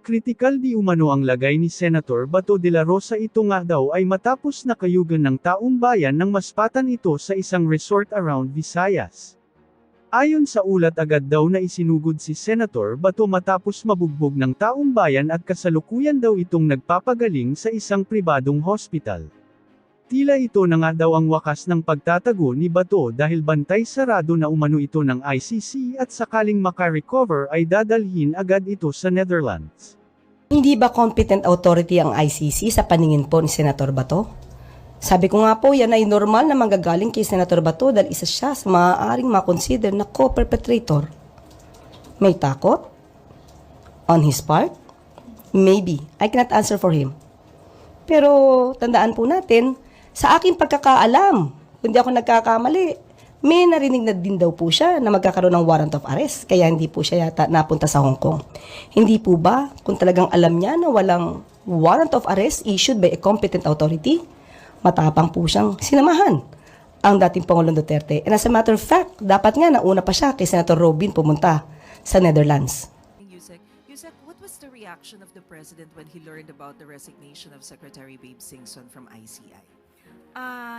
Kritikal di umano ang lagay ni Senator Bato de la Rosa, ito nga daw ay matapos nakayugan ng taong bayan ng maspatan ito sa isang resort around Visayas. Ayon sa ulat, agad daw na isinugod si Senator Bato matapos mabugbog ng taong bayan at kasalukuyan daw itong nagpapagaling sa isang pribadong hospital. Tila ito na nga daw ang wakas ng pagtatago ni Bato dahil bantay sarado na umano ito ng ICC at sakaling makarecover ay dadalhin agad ito sa Netherlands. Hindi ba competent authority ang ICC sa paningin po ni Senator Bato? Sabi ko nga po, yan ay normal na manggagaling kay Senator Bato dahil isa siya sa maaaring makonsider na co-perpetrator. May takot? On his part? Maybe. I cannot answer for him. Pero tandaan po natin, sa aking pagkakaalam, kung di ako nagkakamali, may narinig na din daw po siya na magkakaroon ng warrant of arrest, kaya hindi po siya yata napunta sa Hong Kong. Hindi po ba, kung talagang alam niya na walang warrant of arrest issued by a competent authority, matapang po siyang sinamahan ang dating Pangulong Duterte. And as a matter of fact, dapat nga nauna pa siya kay Senator Robin pumunta sa Netherlands. Yusek, what was the reaction of the President when he learned about the resignation of Secretary Babe Singson from ICI?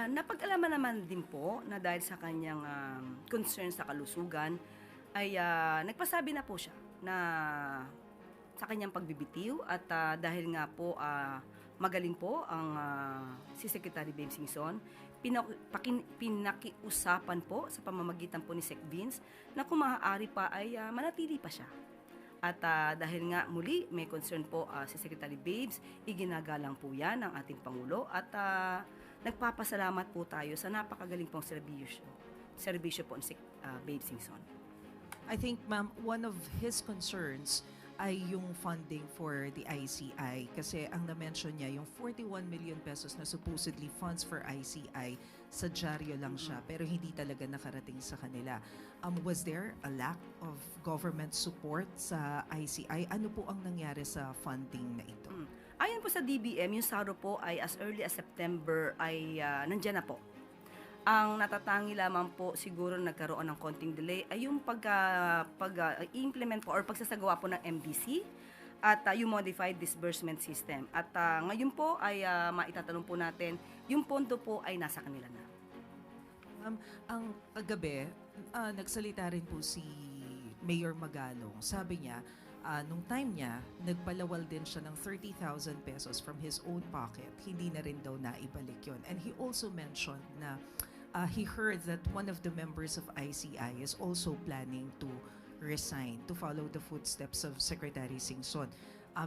Napag-alaman naman din po na dahil sa kanyang concern sa kalusugan, ay nagpasabi na po siya na sa kanyang pagbibitiw at dahil nga po magaling po ang si Secretary Babe Singson, pinakiusapan po sa pamamagitan po ni Sec Vince na kung maaari pa ay manatili pa siya. At dahil nga muli may concern po si Secretary Babes, iginagalang po yan ng ating Pangulo at nagpapasalamat po tayo sa napakagaling pong serbisyo po ni Babe Singson. I think, ma'am, one of his concerns ay yung funding for the ICI kasi ang na-mention niya yung 41 million pesos na supposedly funds for ICI sa dyaryo lang siya pero hindi talaga nakarating sa kanila. Was there a lack of government support sa ICI? Ano po ang nangyari sa funding na ito? Ayon po sa DBM, yung SARO po ay as early as September ay nandyan na po. Ang natatangi lamang po siguro nagkaroon ng konting delay ay yung pag-implement po or pagsasagawa po ng MDC at yung modified disbursement system. At ngayon po ay maitatanong po natin, yung pondo po ay nasa kanila na. Ang kagabi, nagsalita rin po si Mayor Magalong. Sabi niya, nung time niya, nagpalawal din siya ng 30,000 pesos from his own pocket. Hindi na rin daw naibalik yun. And he also mentioned na he heard that one of the members of ICI is also planning to resign to follow the footsteps of Secretary Singson.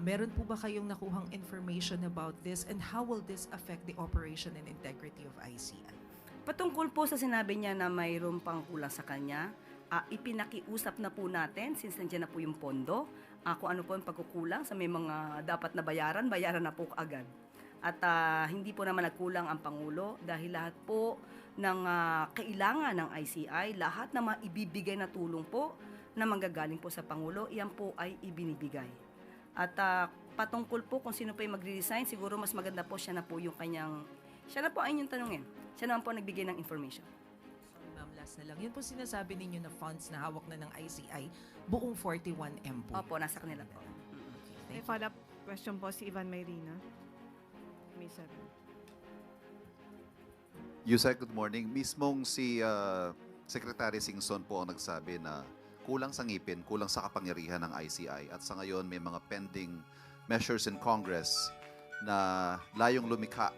Meron po ba kayong nakuhang information about this and how will this affect the operation and integrity of ICI? Patungkol po sa sinabi niya na mayroon pang kulang sa kanya, ipinakiusap na po natin since nandiyan na po yung pondo, kung ano po yung pagkukulang sa may mga dapat na bayaran na po agad. At hindi po naman nagkulang ang Pangulo dahil lahat po ng kailangan ng ICI, lahat na maibibigay na tulong po na manggagaling po sa Pangulo, iyan po ay ibinibigay. At patungkol po kung sino pa yung magre-resign, siguro mas maganda po siya na po yung kanyang, siya na po ay yung tanungin. Siya naman po nagbigay ng information. Ma'am, last na lang. Yun po sinasabi ninyo na funds na hawak na ng ICI, buong 41M po. Opo, nasa kanila po. May follow-up question po si Ivan Mayrina. May sabi. Yusek, good morning. Mismong si Secretary Singson po ang nagsabi na kulang sa ngipin, kulang sa kapangyarihan ng ICI at sa ngayon may mga pending measures in Congress na layong lumikha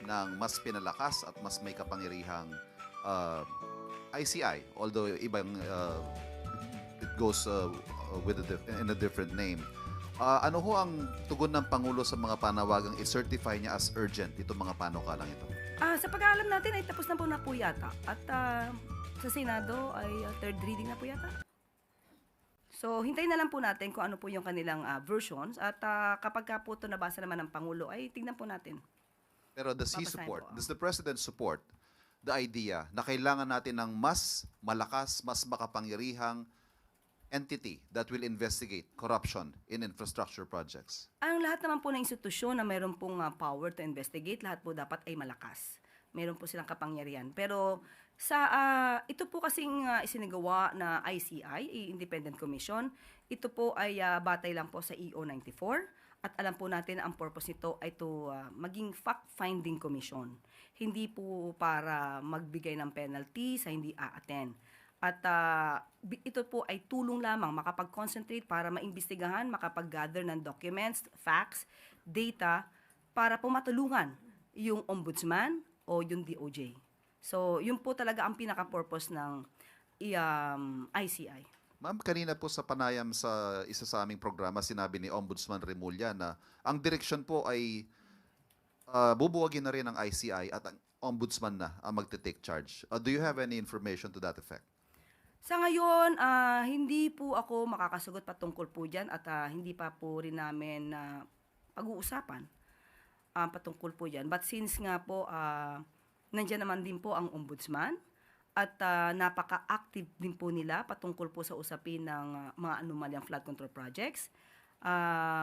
ng mas pinalakas at mas may kapangyarihang ICI, although ibang it goes in a different name. Ano ho ang tugon ng Pangulo sa mga panawagang i-certify niya as urgent itong mga panukalang ito? Sa pag-aalam natin ay tapos na po yata. At sa Senado ay third reading na po yata. So, hintayin na lang po natin kung ano po yung kanilang versions. At kapag po ito nabasa naman ng Pangulo, ay tignan po natin. Pero does the President support the idea na kailangan natin ng mas malakas, mas makapangyarihang entity that will investigate corruption in infrastructure projects? Ang lahat naman po ng institusyon na mayroon pong power to investigate, lahat po dapat ay malakas. Meron po silang kapangyarihan. Pero sa ito po kasing isinagawa na ICI, Independent Commission, ito po ay batay lang po sa EO 94. At alam po natin na ang purpose nito ay to maging fact-finding commission. Hindi po para magbigay ng penalty sa hindi a-attend. At ito po ay tulong lamang makapag-concentrate para maimbestigahan, makapag-gather ng documents, facts, data, para po matulungan yung ombudsman o yung DOJ. So, yun po talaga ang pinaka-purpose ng ICI. Ma'am, kanina po sa panayam sa isa sa aming programa, sinabi ni Ombudsman Remulla na ang direksyon po ay bubuwagin na rin ang ICI at ang Ombudsman na ang magte-take charge. Do you have any information to that effect? Sa ngayon, hindi po ako makakasagot patungkol po dyan at hindi pa po rin namin pag-uusapan patungkol po dyan. But since nga po, nandyan naman din po ang ombudsman at napaka-active din po nila patungkol po sa usapin ng mga anomalyang flood control projects,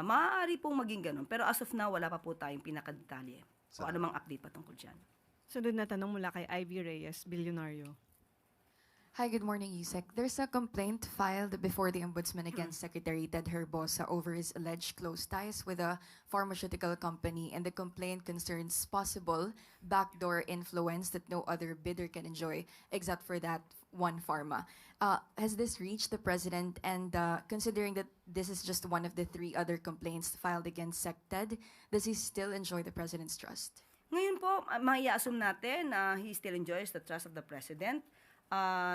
maaari pong maging ganun. Pero as of now, wala pa po tayong pinakadetalye o anumang update patungkol dyan. Sunod na tanong mula kay Ivy Reyes, Bilyonaryo. Hi, good morning, Yusek. There's a complaint filed before the Ombudsman against Secretary Ted Herbosa over his alleged close ties with a pharmaceutical company, and the complaint concerns possible backdoor influence that no other bidder can enjoy except for that one pharma. Has this reached the President? And considering that this is just one of the 3 other complaints filed against SecTed, does he still enjoy the President's trust? Ngayon po, mai-assume natin na he still enjoys the trust of the President.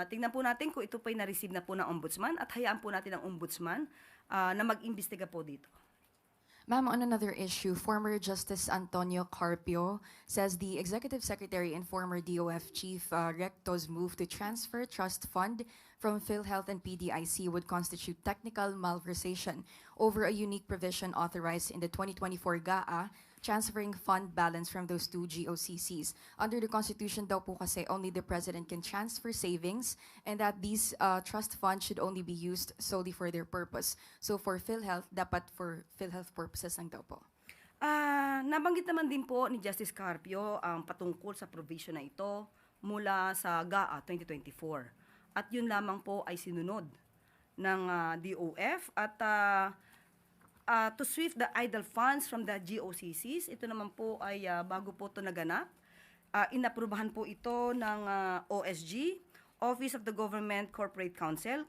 Tingnan po natin kung ito pa'y na-receive na po ng ombudsman at hayaan po natin ang ombudsman na mag-imbestiga po dito. Ma'am, on another issue, former Justice Antonio Carpio says the Executive Secretary and former DOF Chief Recto's move to transfer trust fund from PhilHealth and PDIC would constitute technical malversation over a unique provision authorized in the 2024 GAA, transferring fund balance from those 2 GOCCs. Under the Constitution daw po kasi only the President can transfer savings and that these trust funds should only be used solely for their purpose. So for PhilHealth, dapat for PhilHealth purposes lang daw po. Nabanggit naman din po ni Justice Carpio ang patungkol sa provision na ito mula sa GAA 2024. At yun lamang po ay sinunod ng DOF at to sweep the idle funds from the GOCCs. Ito naman po ay bago po ito naganap. Inaprubahan po ito ng OSG, Office of the Government Corporate Council,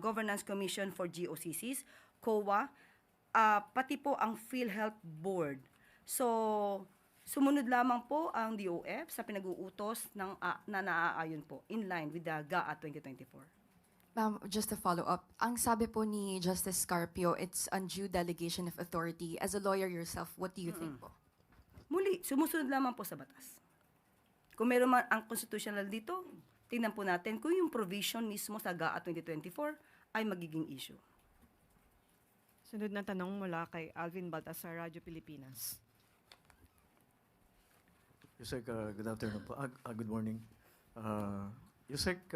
Governance Commission for GOCCs, COA, pati po ang PhilHealth Board. So, sumunod lamang po ang DOF sa pinag-uutos ng, na naaayon po in line with the GAA 2024. Ma'am, just to follow up, ang sabi po ni Justice Carpio, it's undue delegation of authority. As a lawyer yourself, what do you think po? Muli, sumusunod lamang po sa batas. Kung meron man ang constitutional dito, tingnan po natin kung yung provision mismo sa GAA 2024 ay magiging issue. Sunod na tanong mula kay Alvin Baltasar, Radyo Pilipinas. Yusek, good afternoon po. Good morning. Yusek,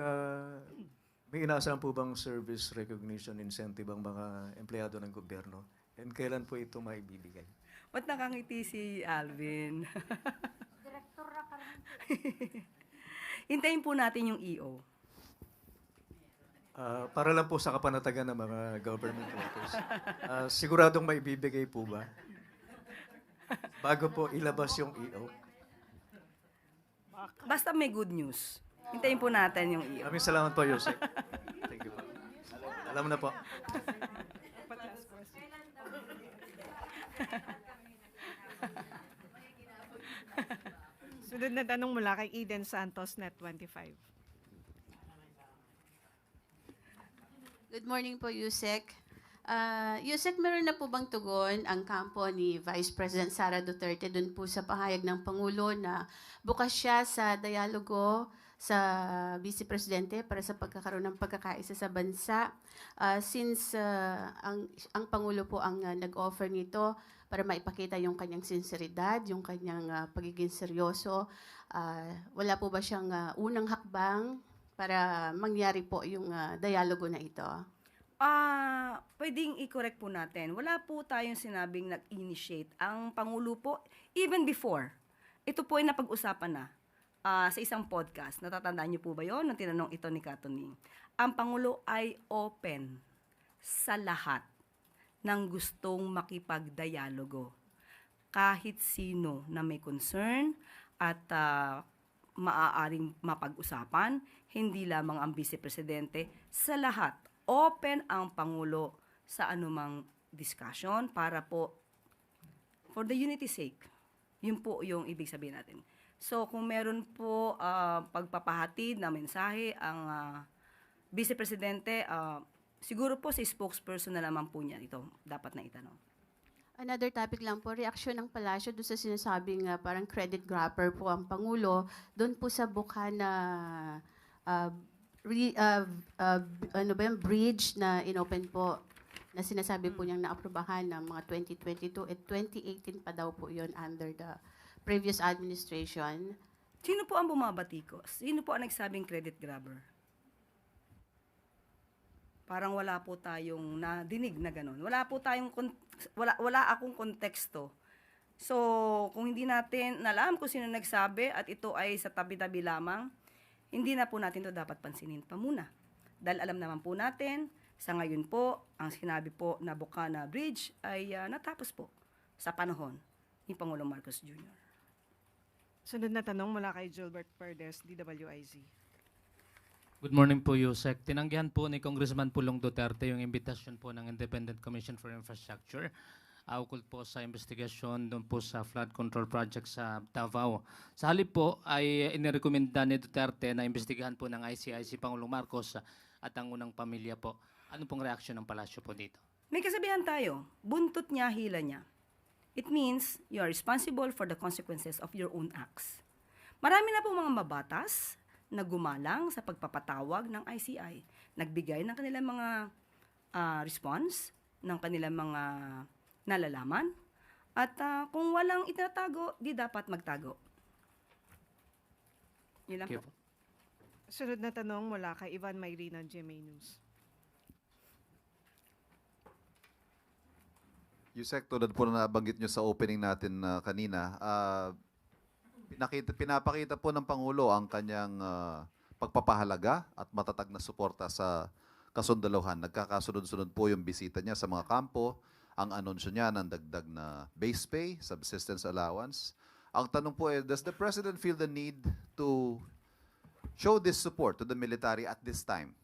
may inaasahan po bang service recognition incentive ang mga empleyado ng gobyerno? And kailan po ito maibibigay? Ba't nakangiti si Alvin? Direktor na ka rin. Hintayin po natin yung EO. Para lang po sa kapanatagan ng mga government workers. Siguradong maibibigay po ba? Bago po ilabas yung EO? Basta may good news. Hintayin po natin yung EO. Maraming salamat po, Yusek. Thank you po. Alam mo na po. Sunod na tanong mula kay Eden Santos, Net25. Good morning po, Yusek. Yusek, meron na po bang tugon ang kampo ni Vice President Sara Duterte dun po sa pahayag ng Pangulo na bukas siya sa dialogo sa Vice Presidente para sa pagkakaroon ng pagkakaisa sa bansa? Since ang Pangulo po ang nag-offer nito para maipakita yung kanyang sinseridad, yung kanyang pagiging seryoso, wala po ba siyang unang hakbang para mangyari po yung dialogo na ito? Pwedeng i-correct po natin. Wala po tayong sinabing nag-initiate. Ang Pangulo po, even before, ito po ay napag-usapan na sa isang podcast. Natatandaan niyo po ba yon nung tinanong ito ni Katuning? Ang Pangulo ay open sa lahat ng gustong makipagdialogo. Kahit sino na may concern at maaaring mapag-usapan, hindi lamang ang Vice Presidente, sa lahat, open ang Pangulo sa anumang discussion para po, for the unity sake, yun po yung ibig sabihin natin. So kung meron po pagpapahatid na mensahe ang Vice Presidente, siguro po si spokesperson na naman po niya ito dapat na itanong. Another topic lang po, reaksyon ng palasyo doon sa sinasabing parang credit grabber po ang Pangulo, doon po sa bukana bridge na inopen po, na sinasabi po niyang naaprubahan ng mga 2022 at 2018 pa daw po yon under the previous administration. Sino po ang bumabatikos? Sino po ang nagsabing credit grabber? Parang wala po tayong nadinig na ganun. Wala akong konteksto. So, kung hindi natin alam kung sino nagsabi at ito ay sa tabi-tabi lamang, hindi na po natin ito dapat pansinin pa muna. Dahil alam naman po natin, sa ngayon po, ang sinabi po na Bukana Bridge ay natapos po sa panahon ni Pangulong Marcos Jr. Sunod na tanong mula kay Gilbert Perdes, DWIZ. Good morning po, Yusek. Tinanggihan po ni Congressman Pulong Duterte yung imbitasyon po ng Independent Commission for Infrastructure ukol po sa investigasyon doon po sa flood control project sa Davao. Sa halip po ay inirekomenda ni Duterte na imbestigahan po ng ICI si Pangulong Marcos at ang unang pamilya po. Ano pong reaksyon ng palasyo po dito? May kasabihan tayo, buntot niya, hila niya. It means you are responsible for the consequences of your own acts. Marami na po mga mabatas na gumalang sa pagpapatawag ng ICI. Nagbigay ng kanilang mga response, ng kanilang mga nalalaman, at kung walang itinatago, di dapat magtago. Yun lang Okay po. po. Sunod na tanong mula kay Ivan Mayrina, GMA News. Yusek, tulad po na nabanggit nyo sa opening natin kanina, pinapakita po ng Pangulo ang kanyang pagpapahalaga at matatag na suporta sa kasundaluhan. Nagkakasunod-sunod po yung bisita niya sa mga kampo, ang anunsyo niya ng dagdag na base pay, subsistence allowance. Ang tanong po does the President feel the need to show this support to the military at this time?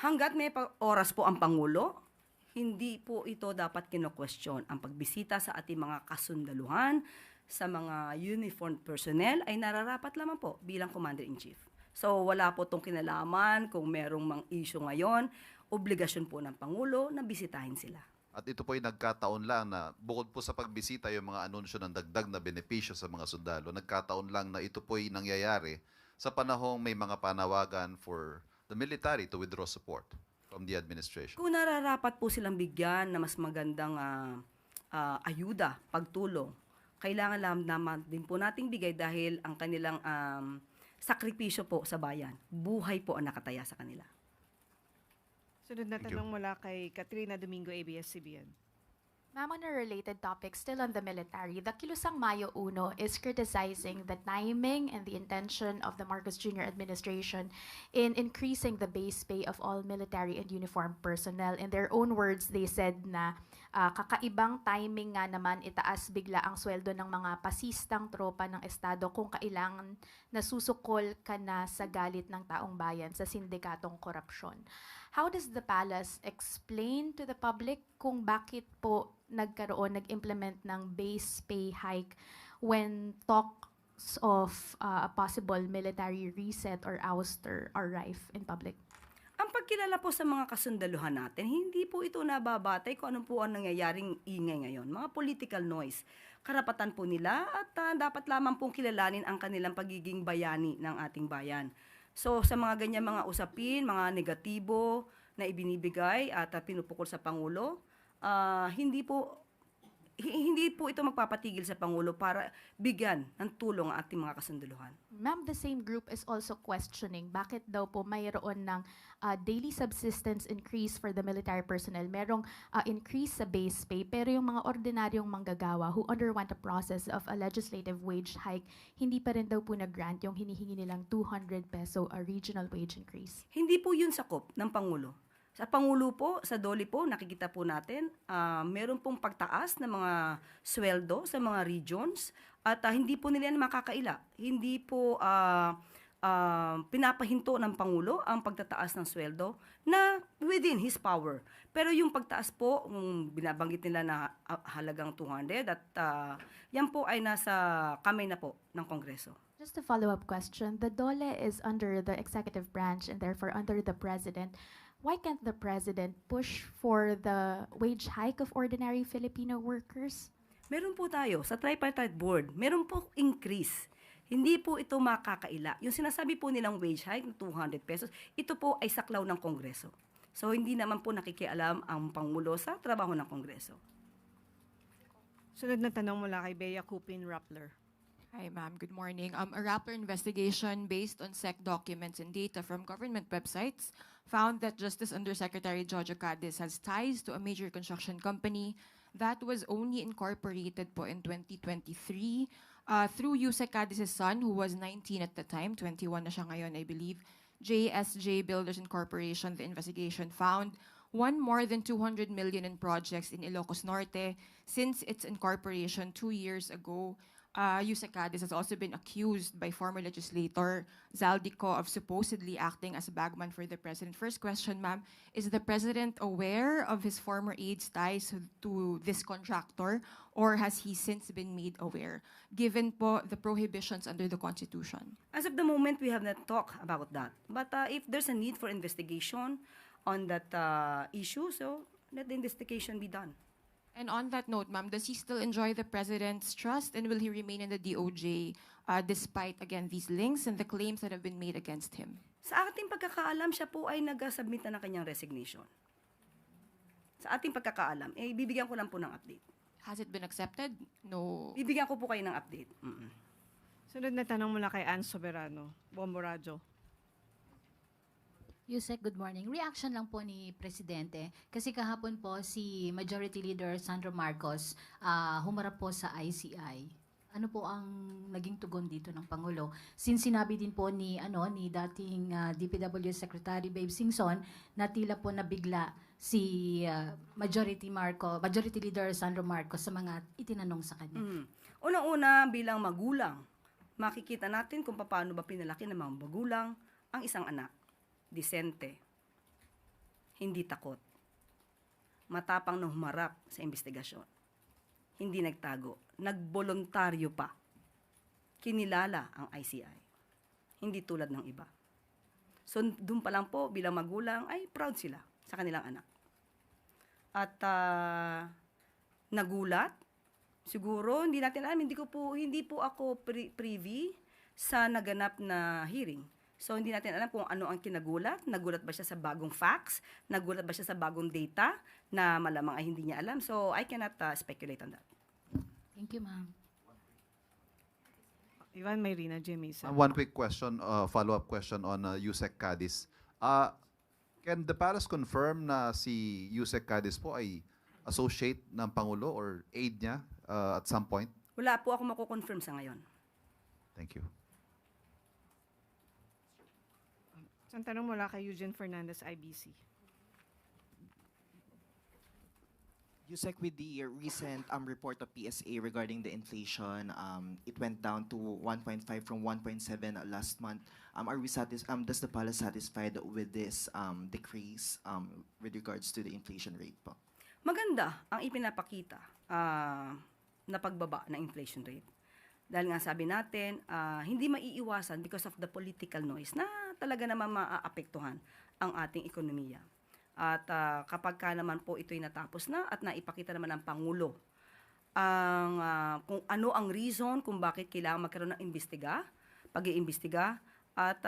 Hanggat may oras po ang Pangulo, hindi po ito dapat kino-question. Ang pagbisita sa ating mga kasundaluhan, sa mga uniformed personnel, ay nararapat lamang po bilang Commander-in-Chief. So wala po itong kinalaman kung merong mang issue ngayon, obligasyon po ng Pangulo na bisitahin sila. At ito po ay nagkataon lang na bukod po sa pagbisita yung mga anunsyo ng dagdag na benepisyo sa mga sundalo, nagkataon lang na ito po ay nangyayari sa panahong may mga panawagan for the military to withdraw support from the administration. Kung nararapat po silang bigyan na mas magandang ayuda, pagtulong, kailangan lang naman din po nating bigay dahil ang kanilang sakripisyo po sa bayan, buhay po ang nakataya sa kanila. Sunod na Thank you. tanong mula kay Katrina Domingo, ABS-CBN. Ma'am, on a related topic, still on the military, the Kilusang Mayo Uno is criticizing the timing and the intention of the Marcos Jr. administration in increasing the base pay of all military and uniformed personnel. In their own words, they said na kakaibang timing nga naman itaas bigla ang sweldo ng mga pasistang tropa ng Estado kung kailangan nasusukol ka na sa galit ng taong bayan sa sindikatong korupsyon. How does the palace explain to the public kung bakit po nag-implement ng base pay hike when talks of a possible military reset or ouster are rife in public? Ang pagkilala po sa mga kasundaluhan natin, hindi po ito nababatay kung ano po ang nangyayaring ingay ngayon. Mga political noise. Karapatan po nila at dapat lamang pong kilalanin ang kanilang pagiging bayani ng ating bayan. So sa mga ganyan mga usapin, mga negatibo na ibinibigay at pinupukol sa Pangulo, hindi po ito magpapatigil sa Pangulo para bigyan ng tulong ang ating mga kasundaluhan. Ma'am, the same group is also questioning bakit daw po mayroon ng daily subsistence increase for the military personnel. Merong increase sa base pay, pero yung mga ordinaryong manggagawa who underwent a process of a legislative wage hike, hindi pa rin daw po nag-grant yung hinihingi nilang 200 peso a regional wage increase. Hindi po yun sakop ng Pangulo. Sa Pangulo po, sa DOLE po, nakikita po natin, meron pong pagtaas ng mga sweldo sa mga regions at hindi po nila yan makakaila. Hindi po pinapahinto ng Pangulo ang pagtataas ng sweldo na within his power. Pero yung pagtaas po, kung binabanggit nila na halagang 200 at yan po ay nasa kamay na po ng Kongreso. Just a follow-up question. The DOLE is under the executive branch and therefore under the president. Why can't the president push for the wage hike of ordinary Filipino workers? Meron po tayo sa tripartite board, meron po increase. Hindi po ito makakaila. Yung sinasabi po nilang wage hike na 200 pesos, ito po ay saklaw ng Kongreso. So hindi naman po nakikialam ang Pangulo sa trabaho ng Kongreso. Sunod na tanong mula kay Bea Cupin Rappler. Hi, ma'am. Good morning. A Rappler investigation based on SEC documents and data from government websites found that Justice Undersecretary Jojo Cadiz has ties to a major construction company that was only incorporated po in 2023 through Yusek Cadiz's son, who was 19 at the time, 21 na siya ngayon, I believe. JSJ Builders Incorporation, the investigation found won more than 200 million in projects in Ilocos Norte since its incorporation 2 years ago. Yusek Cadiz has also been accused by former legislator Zaldico of supposedly acting as a bagman for the president. First question, ma'am, is the president aware of his former aide's ties to this contractor, or has he since been made aware, given po the prohibitions under the Constitution? As of the moment, we have not talked about that. But if there's a need for investigation on that issue, so let the investigation be done. And on that note, ma'am, does he still enjoy the president's trust, and will he remain in the DOJ despite, again, these links and the claims that have been made against him? Sa ating pagkakaalam, siya po ay nag-submit na ng kanyang resignation. Sa ating pagkakaalam, bibigyan ko lang po ng update. Has it been accepted? No. Bibigyan ko po kayo ng update. Sunod na tanong mula kay Ann Soberano, Bombo Radyo. Yusek, good morning. Reaction lang po ni Presidente. Kasi kahapon po si Majority Leader Sandro Marcos humarap po sa ICI. Ano po ang naging tugon dito ng Pangulo? Since sinabi din po ni dating DPW Secretary Babe Singson na tila po nabigla si Majority Leader Sandro Marcos sa mga itinanong sa kanya. Unang-una, bilang magulang, makikita natin kung paano ba pinalaki ng mga magulang ang isang anak. Disente, hindi takot, matapang na humarap sa investigasyon, hindi nagtago, nagbolontaryo pa, kinilala ang ICI, hindi tulad ng iba. So, doon pa lang po, bilang magulang, ay proud sila sa kanilang anak. At nagulat, siguro, hindi natin alam, hindi po ako privy sa naganap na hearing. So, hindi natin alam kung ano ang kinagulat. Nagulat ba siya sa bagong facts? Nagulat ba siya sa bagong data na malamang ay hindi niya alam? So, I cannot speculate on that. Thank you, ma'am. Ivan Mayrina, Jimmy. One quick question, follow-up question on Yusek Cadiz. Can the Palace confirm na si Yusek Cadiz po ay associate ng Pangulo or aide niya at some point? Wala po ako mako-confirm sa ngayon. Thank you. Isang tanong mula kay Eugene Fernandez, IBC. Yusek, with the recent report of PSA regarding the inflation, it went down to 1.5 from 1.7 last month. Does the Palace satisfied with this decrease with regards to the inflation rate po? Maganda ang ipinapakita na pagbaba ng inflation rate. Dahil nga sabi natin, hindi maiiwasan because of the political noise na talaga naman maaapektuhan ang ating ekonomiya. At kapag ka naman po ito'y natapos na at naipakita naman ng Pangulo kung ano ang reason kung bakit kailangan magkaroon ng pag-iimbestiga at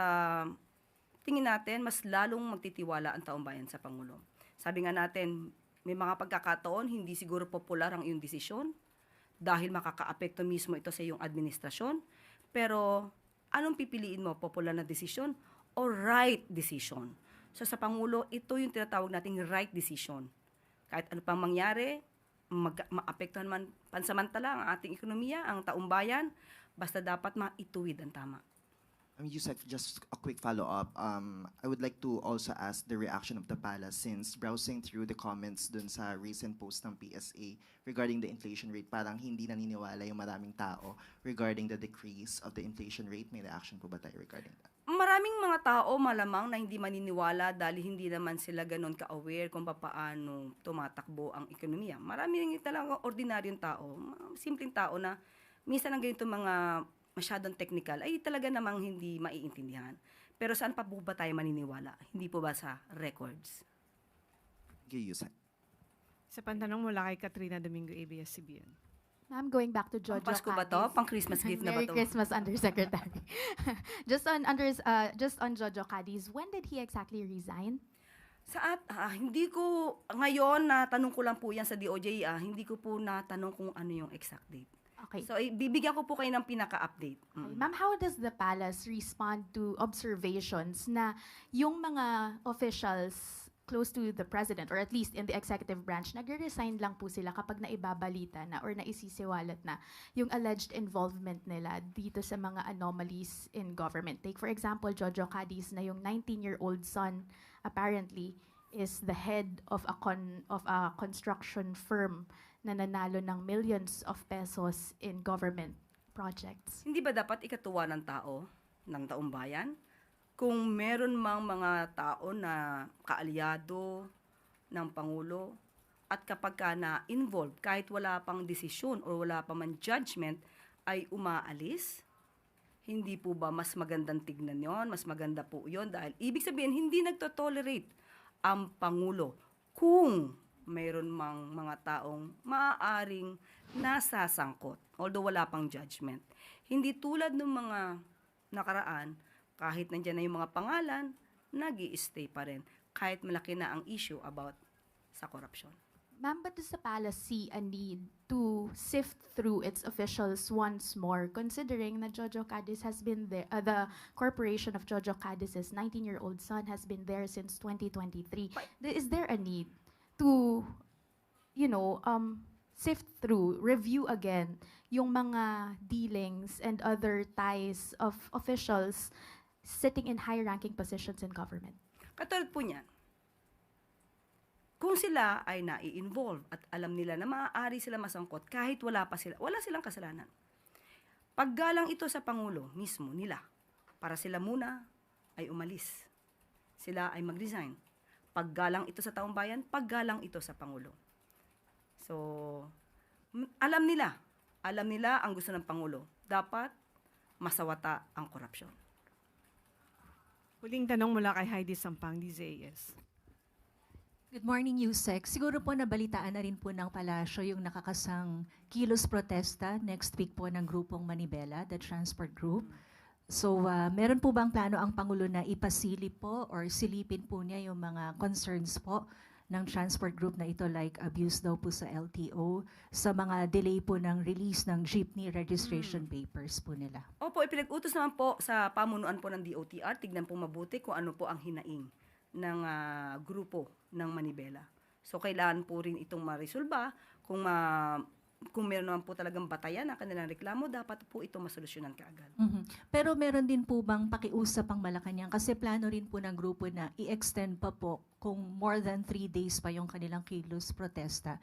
tingin natin mas lalong magtitiwala ang taong bayan sa Pangulo. Sabi nga natin, may mga pagkakataon hindi siguro popular ang iyong desisyon dahil makakaapekto mismo ito sa iyong administrasyon. Pero anong pipiliin mo? Popular na desisyon o right decision? So sa Pangulo, ito yung tinatawag nating right decision. Kahit ano pang mangyari, maapektuhan man pansamantala ang ating ekonomiya, ang taong bayan, basta dapat maituwid ang tama. Yusek, just a quick follow-up. I would like to also ask the reaction of the palace since browsing through the comments dun sa recent post ng PSA regarding the inflation rate, parang hindi naniniwala yung maraming tao regarding the decrease of the inflation rate. May reaction po ba tayo regarding that? Maraming mga tao malamang na hindi maniniwala dahil hindi naman sila ganun ka-aware kung paano tumatakbo ang ekonomiya. Marami rin talaga ordinaryong tao, mga simpleng tao na minsan ang ganito mga masyadong technical ay talaga namang hindi maiintindihan. Pero saan pa po ba tayo maniniwala? Hindi po ba sa records? Thank you, Yusek. Sa pantanong mula kay Katrina Domingo, ABS-CBN. Ma'am, going back to Jojo Pang Pasko ba to? Cadiz. Pang Christmas gift na ba Merry to? Christmas, Undersecretary. just on Jojo Cadiz, when did he exactly resign? Hindi ko, ngayon, natanong ko lang po yan sa DOJ, hindi ko po natanong kung ano yung exact date. Okay. So, bibigyan ko po kayo ng pinaka-update. Okay. Ma'am, how does the palace respond to observations na yung mga officials close to the president or at least in the executive branch, nagre-resign lang po sila kapag naibabalita na or naisisiwalat na yung alleged involvement nila dito sa mga anomalies in government. Take for example, Jojo Cadiz na yung 19-year-old son apparently is the head of a construction firm na nanalo ng millions of pesos in government projects. Hindi ba dapat ikatuwa ng tao, ng taong bayan? Kung meron mang mga tao na kaalyado ng Pangulo at kapag ka na-involved, kahit wala pang desisyon o wala pa man judgment, ay umaalis, hindi po ba mas magandang tignan yon? Mas maganda po yon dahil ibig sabihin, hindi nagtotolerate ang Pangulo kung mayroon mang mga taong maaaring nasasangkot, although wala pang judgment. Hindi tulad ng mga nakaraan, kahit nandiyan na yung mga pangalan, nag-i-stay pa rin, kahit malaki na ang issue about sa corruption. Ma'am, but does the palace see a need to sift through its officials once more, considering that Jojo Cadiz has been there, the corporation of Jojo Cadiz's 19-year-old son has been there since 2023? Is there a need to, sift through, review again yung mga dealings and other ties of officials sitting in high-ranking positions in government? Katulad po niyan, kung sila ay nai-involve at alam nila na maaari sila masangkot kahit wala silang kasalanan. Paggalang ito sa Pangulo mismo nila, para sila muna ay umalis. Sila ay mag-resign. Paggalang ito sa taong bayan, paggalang ito sa Pangulo. So, alam nila ang gusto ng Pangulo. Dapat masawata ang korupsyon. Huling tanong mula kay Heidi Sampang, DZAS. Good morning, Yusek. Siguro po nabalitaan na rin po ng palasyo yung nakakasang kilos protesta next week po ng grupong Manibela, the Transport Group. So, meron po bang plano ang Pangulo na ipasilip po or silipin po niya yung mga concerns po ng transport group na ito like abuse daw po sa LTO, sa mga delay po ng release ng jeepney registration papers po nila? Opo, ipinag-utos naman po sa pamunuan po ng DOTR. Tignan po mabuti kung ano po ang hinaing ng grupo ng Manibela. So, kailangan po rin itong maresolba. Kung meron naman po talagang batayan ang kanilang reklamo, dapat po ito masolusyonan kaagad. Pero meron din po bang pakiusap ang Malacanang? Kasi plano rin po ng grupo na i-extend pa po kung more than 3 days pa yung kanilang kilos protesta.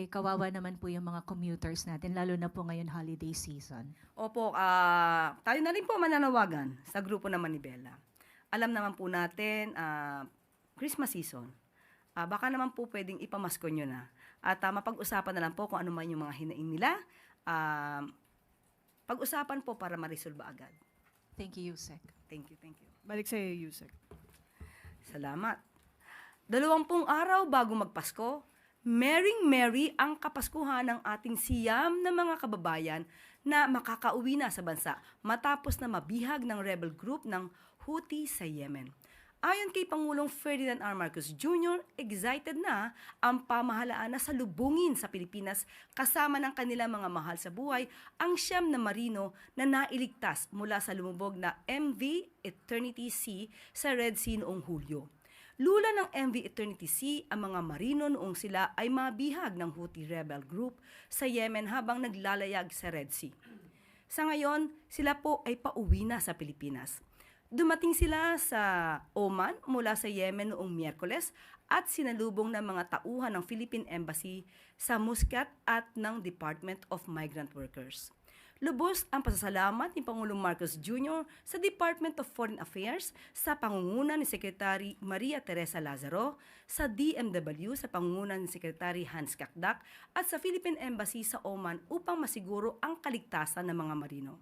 Kawawa naman po yung mga commuters natin, lalo na po ngayon holiday season. Opo, tayo na rin po mananawagan sa grupo ng Manibela. Alam naman po natin, Christmas season. Baka naman po pwedeng ipamasko nyo na. At mapag-usapan na lang po kung ano man yung mga hinaing nila. Pag-usapan po para ma-resolve agad. Thank you, Yusek. Thank you. Balik sa iyo, Yusek. Salamat. 20 araw bago magpasko, Merry ang kapaskuhan ng ating siyam na mga kababayan na makakauwi na sa bansa matapos na mabihag ng rebel group ng Houthi sa Yemen. Ayon kay Pangulong Ferdinand R. Marcos Jr., excited na ang pamahalaan na salubungin sa Pilipinas kasama ng kanilang mga mahal sa buhay ang siyam na marino na nailigtas mula sa lumubog na MV Eternity Sea sa Red Sea noong Hulyo. Lula ng MV Eternity Sea ang mga marino noong sila ay mabihag ng Houthi rebel group sa Yemen habang naglalayag sa Red Sea. Sa ngayon, sila po ay pauwi na sa Pilipinas. Dumating sila sa Oman mula sa Yemen noong Miyerkules at sinalubong ng mga tauhan ng Philippine Embassy sa Muscat at ng Department of Migrant Workers. Lubos ang pasasalamat ni Pangulong Marcos Jr. sa Department of Foreign Affairs sa pangunguna ni Secretary Maria Teresa Lazaro, sa DMW sa pangunguna ni Secretary Hans Kakdak at sa Philippine Embassy sa Oman upang masiguro ang kaligtasan ng mga marino.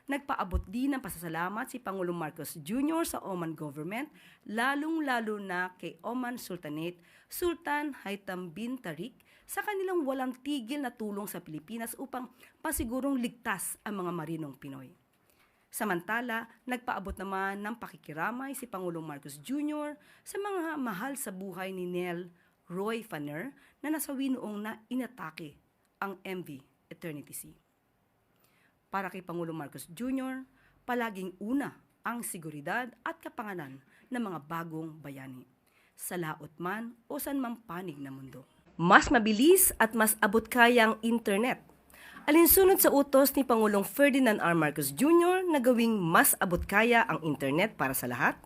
Nagpaabot din ng pasasalamat si Pangulong Marcos Jr. sa Oman government, lalong-lalo na kay Oman Sultanate, Sultan Haitham bin Tariq, sa kanilang walang tigil na tulong sa Pilipinas upang pasigurong ligtas ang mga marinong Pinoy. Samantala, nagpaabot naman ng pakikiramay si Pangulong Marcos Jr. sa mga mahal sa buhay ni Nel Roy Fanner na nasawi noong na inatake ang MV Eternity Sea. Para kay Pangulong Marcos Jr., palaging una ang seguridad at kapanganan ng mga bagong bayani, sa laot man o sanmang panig na mundo. Mas mabilis at mas abot-kayang internet. Alinsunod sa utos ni Pangulong Ferdinand R. Marcos Jr. na gawing mas abot-kaya ang internet para sa lahat,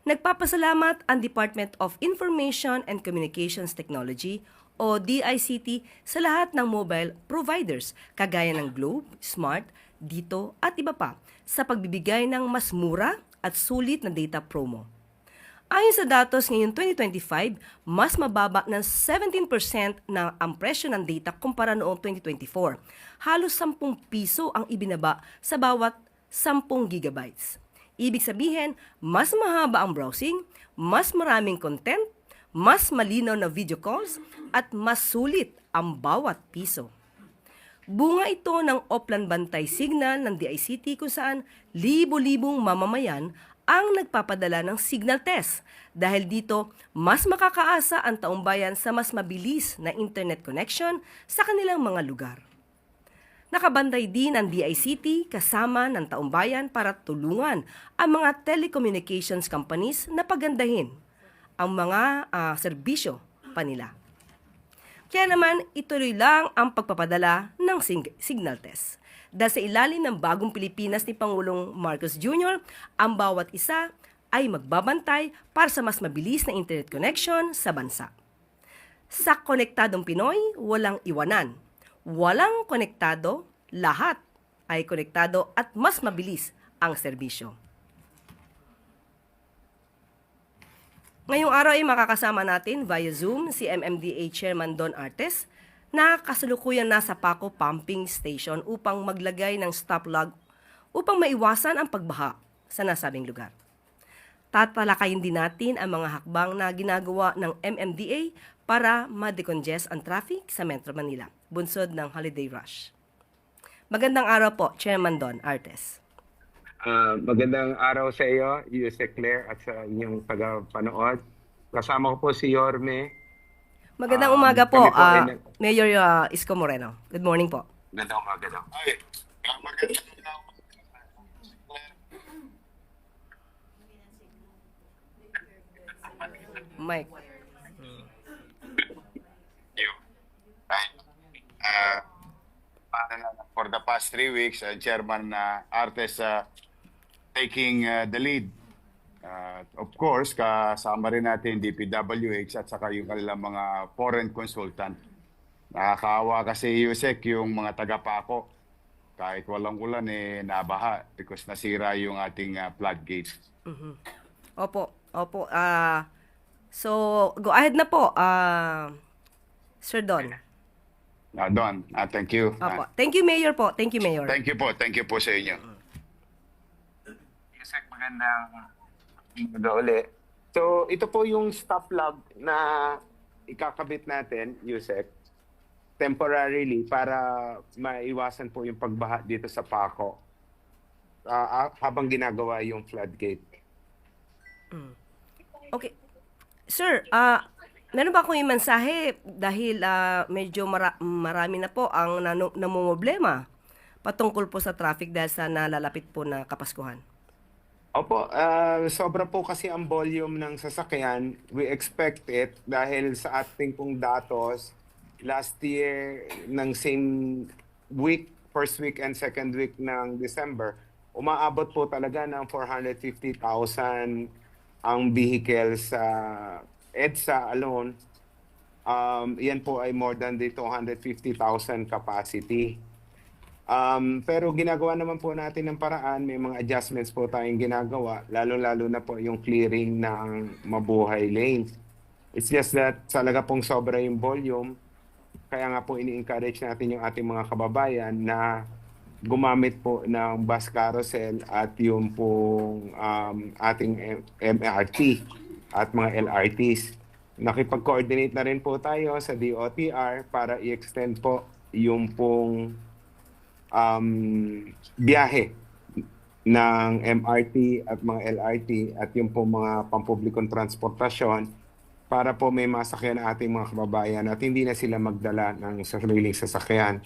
nagpapasalamat ang Department of Information and Communications Technology o DICT sa lahat ng mobile providers kagaya ng Globe, Smart, Dito at iba pa sa pagbibigay ng mas mura at sulit na data promo. Ayon sa datos ngayong 2025, mas mababa ng 17% na ang presyo ng data kumpara noong 2024. Halos 10 piso ang ibinaba sa bawat 10 gigabytes. Ibig sabihin, mas mahaba ang browsing, mas maraming content, mas malinaw na video calls, at mas sulit ang bawat piso. Bunga ito ng Oplan Bantay Signal ng DICT kung saan libo-libong mamamayan ang nagpapadala ng signal test. Dahil dito, mas makakaasa ang taumbayan sa mas mabilis na internet connection sa kanilang mga lugar. Nakabantay din ang DICT kasama ng taumbayan para tulungan ang mga telecommunications companies na pagandahin ang mga serbisyo pa nila. Kaya naman, ituloy lang ang pagpapadala ng signal test. Dahil sa ilalim ng bagong Pilipinas ni Pangulong Marcos Jr., ang bawat isa ay magbabantay para sa mas mabilis na internet connection sa bansa. Sa konektadong Pinoy, walang iwanan. Walang konektado, lahat ay konektado at mas mabilis ang serbisyo. Ngayong araw ay makakasama natin via Zoom si MMDA Chairman Don Artes, na kasalukuyan nasa Paco Pumping Station upang maglagay ng stop log upang maiwasan ang pagbaha sa nasabing lugar. Tatalakayin din natin ang mga hakbang na ginagawa ng MMDA para ma-decongest ang traffic sa Metro Manila, bunsod ng holiday rush. Magandang araw po, Chairman Don Artes. Magandang araw sa iyo, Yusek Claire, at sa inyong tagapanood. Kasama ko po si Yorme. Magandang umaga po, kami po Mayor Isko Moreno. Good morning po. Magandang umaga daw. Ay, magandang Mike. For the past 3 weeks, Chairman Artes taking the lead. Of course, kasama rin natin DPWH at saka yung kanilang mga foreign consultant. Nakakaawa kasi Yusek yung mga taga-Paco. Kahit walang ulan nabaha because nasira yung ating floodgates. Mm-hmm. Opo. So, go ahead na po, Sir Don. Don, thank you. Opo. Thank you, Mayor po. Thank you, Mayor. Thank you po sa inyo. Yusek, magandang ulit. So, ito po yung stop log na ikakabit natin, Yusek, temporarily para maiwasan po yung pagbaha dito sa Paco habang ginagawa yung floodgate. Okay. Sir, meron ba akong yung mensahe dahil medyo marami na po ang namumblema patungkol po sa traffic dahil sa nalalapit po na Kapaskuhan? Opo, sobra po kasi ang volume ng sasakyan. We expect it dahil sa ating pong datos, last year ng same week, first week and second week ng December, umaabot po talaga ng 450,000 ang vehicles sa EDSA alone. Yan po ay more than the 250,000 capacity. Pero ginagawa naman po natin ng paraan, may mga adjustments po tayong ginagawa, lalo-lalo na po yung clearing ng mabuhay lanes. It's just that talaga pong sobra yung volume, kaya nga po ini-encourage natin yung ating mga kababayan na gumamit po ng bus carousel at yung pong ating MRT at mga LRTs. Nakipag-coordinate na rin po tayo sa DOTR para i-extend po yung pong biyahe ng MRT at mga LRT at yung po mga pampublikong transportasyon para po may masakyan ang ating mga kababayan at hindi na sila magdala ng sariling sasakyan.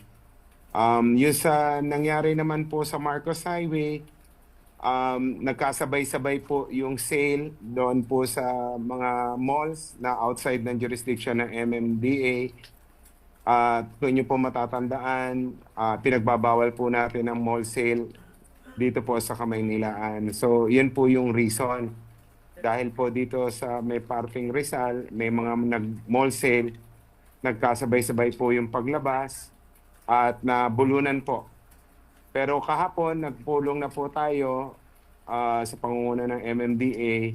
Yung sa nangyari naman po sa Marcos Highway, nagkasabay-sabay po yung sale doon po sa mga malls na outside ng jurisdiction ng MMDA. Kung nyo po matatandaan, pinagbabawal po natin ang mall sale dito po sa Kamaynilaan. So, yun po yung reason. Dahil po dito sa may parking Rizal, may mga mall sale, nagkasabay-sabay po yung paglabas at nabulunan po. Pero kahapon, nagpulong na po tayo sa pangunguna ng MMDA,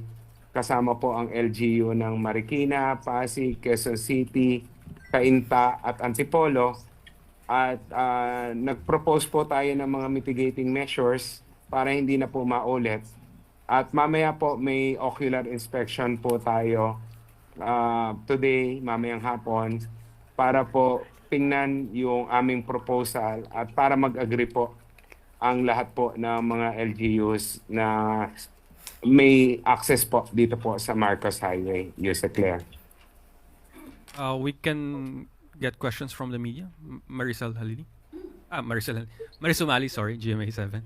kasama po ang LGU ng Marikina, Pasig, Quezon City, Cainta at Antipolo at nag-propose po tayo ng mga mitigating measures para hindi na po maulit. At mamaya po may ocular inspection po tayo today, mamayang hapon, para po tingnan yung aming proposal at para mag-agree po ang lahat po ng mga LGUs na may access po dito po sa Marcos Highway, Yusek Claire. We can get questions from the media. Marisol Halili. Marisol Mali, sorry, GMA 7.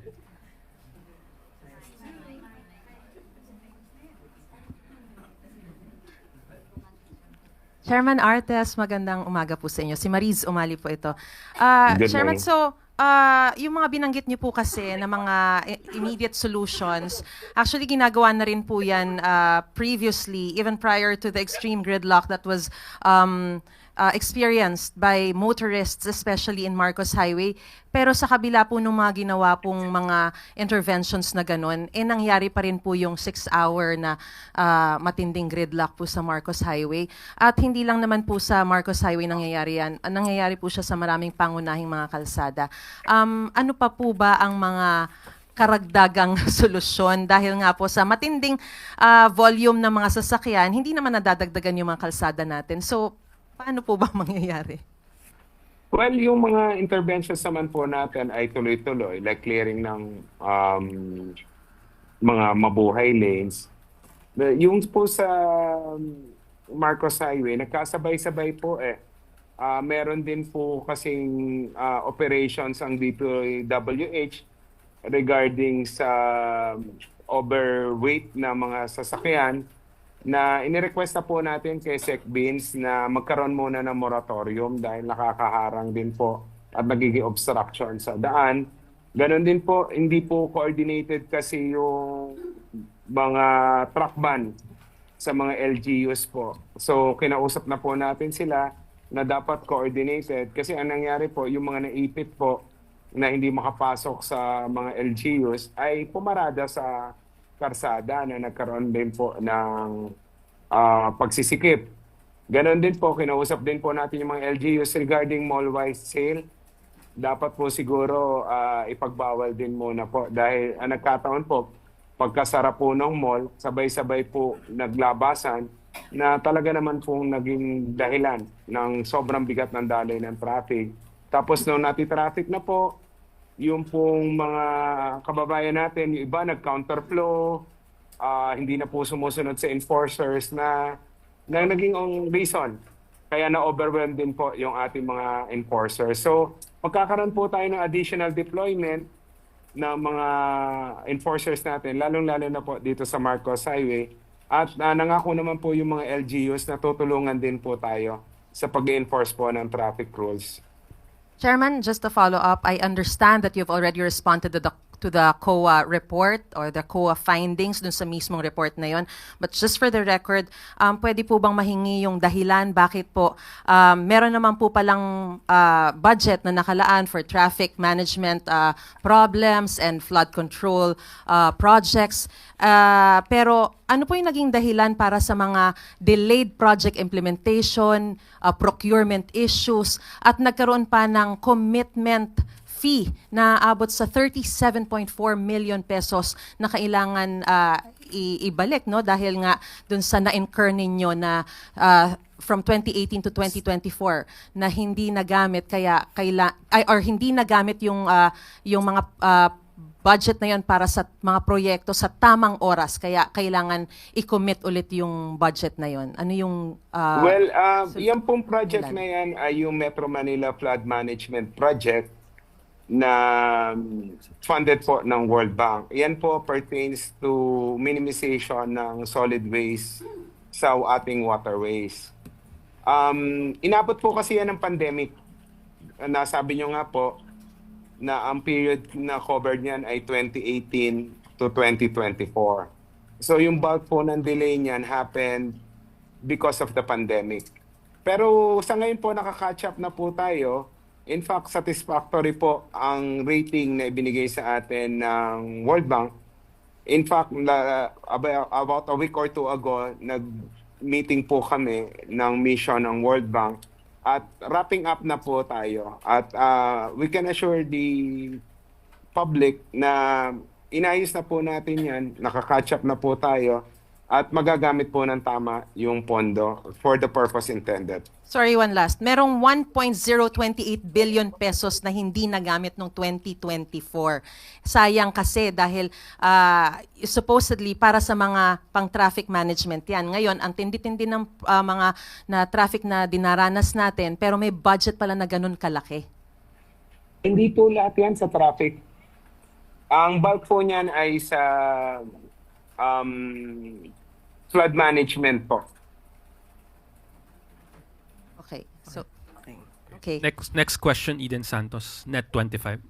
Chairman Artes, magandang umaga po sa inyo. Si Mariz Umali po ito. Good Chairman, morning. yung mga binanggit niyo po kasi na mga immediate solutions, actually ginagawa na rin po yan previously, even prior to the extreme gridlock that was experienced by motorists, especially in Marcos Highway. Pero sa kabila po ng mga ginawa pong mga interventions na ganun, nangyari pa rin po yung 6-hour na matinding gridlock po sa Marcos Highway. At hindi lang naman po sa Marcos Highway nangyayari yan. Nangyayari po siya sa maraming pangunahing mga kalsada. Ano pa po ba ang mga karagdagang solusyon dahil nga po sa matinding volume ng mga sasakyan, hindi naman nadadagdagan yung mga kalsada natin. So, paano po ba mangyayari? Well, yung mga interventions naman po natin ay tuloy-tuloy, like clearing ng mga mabuhay lanes. Yung po sa Marcos Highway, nagkasabay-sabay po meron din po kasing operations ang DPWH regarding sa overweight na mga sasakyan na inirequest na po natin kay SecBins na magkaroon muna ng moratorium dahil nakakaharang din po at nagiging obstruction sa daan. Ganon din po, hindi po coordinated kasi yung mga truck ban sa mga LGUs po. So kinausap na po natin sila na dapat coordinated kasi ang nangyari po, yung mga naipit po na hindi makapasok sa mga LGUs ay pumarada sa karsada na nagkaroon din po ng pagsisikip. Ganon din po, kinausap din po natin yung mga LGUs regarding mall-wise sale. Dapat po siguro ipagbawal din muna po dahil nagkataon po, pagkasara po ng mall, sabay-sabay po naglabasan na talaga naman pong naging dahilan ng sobrang bigat ng daloy ng traffic. Tapos nung nati-traffic na po, yung pong mga kababayan natin, yung iba nag-counterflow, hindi na po sumusunod sa enforcers na naging reason. Kaya na-overwhelm din po yung ating mga enforcers. So, magkakaroon po tayo ng additional deployment ng mga enforcers natin, lalong-lalo na po dito sa Marcos Highway. At nangako naman po yung mga LGUs na tutulungan din po tayo sa pag-enforce po ng traffic rules. Chairman, just to follow up, I understand that you've already responded to the COA report or the COA findings dun sa mismong report na yon. But just for the record, pwede po bang mahingi yung dahilan bakit po meron naman po palang budget na nakalaan for traffic management problems and flood control projects. Pero ano po yung naging dahilan para sa mga delayed project implementation, procurement issues, at nagkaroon pa ng commitment fee na abot sa 37.4 million pesos na kailangan ibalik, no? Dahil nga dun sa na-incur ninyo na from 2018 to 2024 na hindi nagamit or hindi nagamit yung mga budget na yon para sa mga proyekto sa tamang oras, kaya kailangan i-commit ulit yung budget na yon. Ano yung yan pong project na yan ay yung Metro Manila Flood Management Project na funded po ng World Bank. Yan po pertains to minimization ng solid waste sa ating waterways. Inabot po kasi yan ng pandemic. Nasabi nyo nga po na ang period na covered niyan ay 2018 to 2024. So yung bulk po ng delay niyan happened because of the pandemic. Pero sa ngayon po nakaka-catch up na po tayo. In fact, satisfactory po ang rating na ibinigay sa atin ng World Bank. In fact, about a week or two ago, nag-meeting po kami ng mission ng World Bank at wrapping up na po tayo. At we can assure the public na inayos na po natin yan, nakaka-catch up na po tayo, at magagamit po ng tama yung pondo for the purpose intended. Sorry, one last. Merong 1.028 billion pesos na hindi nagamit noong 2024. Sayang kasi dahil supposedly para sa mga pang-traffic management yan. Ngayon, ang tindi-tindi ng mga na traffic na dinaranas natin, pero may budget pala na ganun kalaki. Hindi po lahat yan sa traffic. Ang bulk po niyan ay sa flood management po. Okay. So, okay. Next question, Eden Santos, Net 25.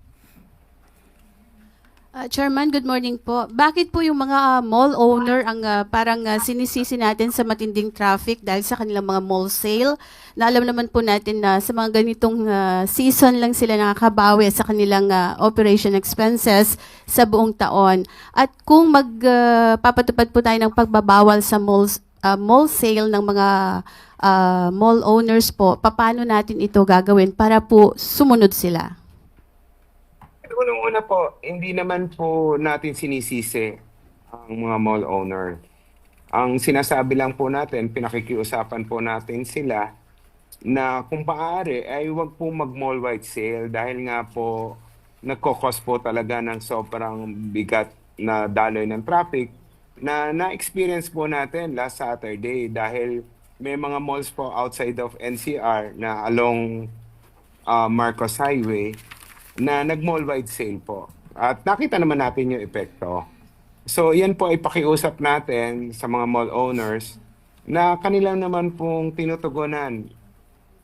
Chairman, good morning po. Bakit po yung mga mall owner ang parang sinisisi natin sa matinding traffic dahil sa kanilang mga mall sale? Na alam naman po natin na sa mga ganitong season lang sila nakakabawi sa kanilang operation expenses sa buong taon. At kung magpapatupad po tayo ng pagbabawal sa mall sale ng mga mall owners po, paano natin ito gagawin para po sumunod sila? Unang-una po, hindi naman po natin sinisisi ang mga mall owner. Ang sinasabi lang po natin, pinakikiusapan po natin sila na kung maaari ay huwag po mag-mall-wide sale dahil nga po nagkokos po talaga ng sobrang bigat na daloy ng traffic na na-experience po natin last Saturday dahil may mga malls po outside of NCR na along Marcos Highway na nag-mall-wide sale po. At nakita naman natin yung epekto. So yan po ay pakiusap natin sa mga mall owners na kanilang naman pong tinutugunan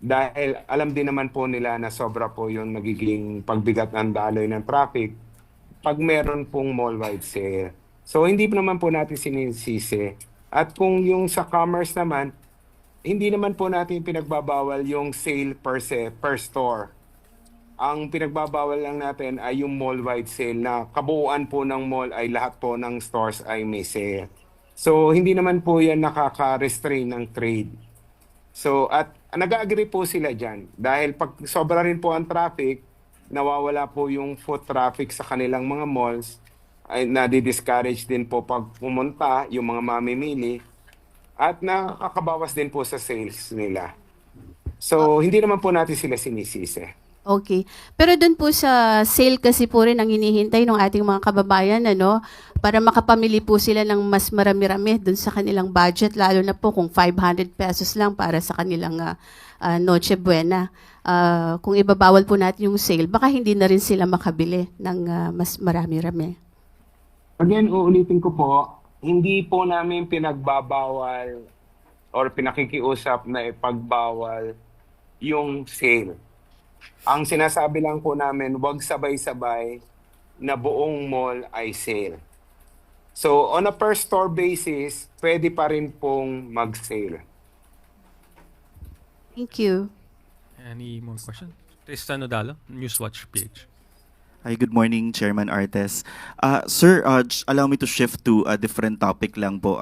dahil alam din naman po nila na sobra po yung nagiging pagbigat ng daloy ng traffic pag meron pong mall-wide sale. So hindi naman po natin sinisisi. At kung yung sa commerce naman, hindi naman po natin pinagbabawal yung sale per se, per store. Ang pinagbabawal lang natin ay yung mall-wide sale na kabuuan po ng mall ay lahat po ng stores ay may sale. So hindi naman po yan nakaka-restrain ng trade. So at nag-agree po sila dyan dahil pag sobra rin po ang traffic, nawawala po yung foot traffic sa kanilang mga malls, ay nadi-discourage din po pag pumunta yung mga mamimili at nakakabawas din po sa sales nila. So hindi naman po natin sila sinisisi. Okay. Pero doon po sa sale kasi po rin ang hinihintay ng ating mga kababayan, ano, para makapamili po sila ng mas marami-rami doon sa kanilang budget, lalo na po kung 500 pesos lang para sa kanilang Noche Buena. Kung ibabawal po natin yung sale, baka hindi na rin sila makabili ng mas marami-rami. Again, uulitin ko po, hindi po namin pinagbabawal or pinakikiusap na ipagbawal yung sale. Ang sinasabi lang po namin, huwag sabay-sabay na buong mall ay sale. So on a per store basis, pwede pa rin pong mag-sale. Thank you. Any more questions? Tristan Nodalo, Newswatch PH. Hi, good morning, Chairman Artes. Sir, allow me to shift to a different topic lang po.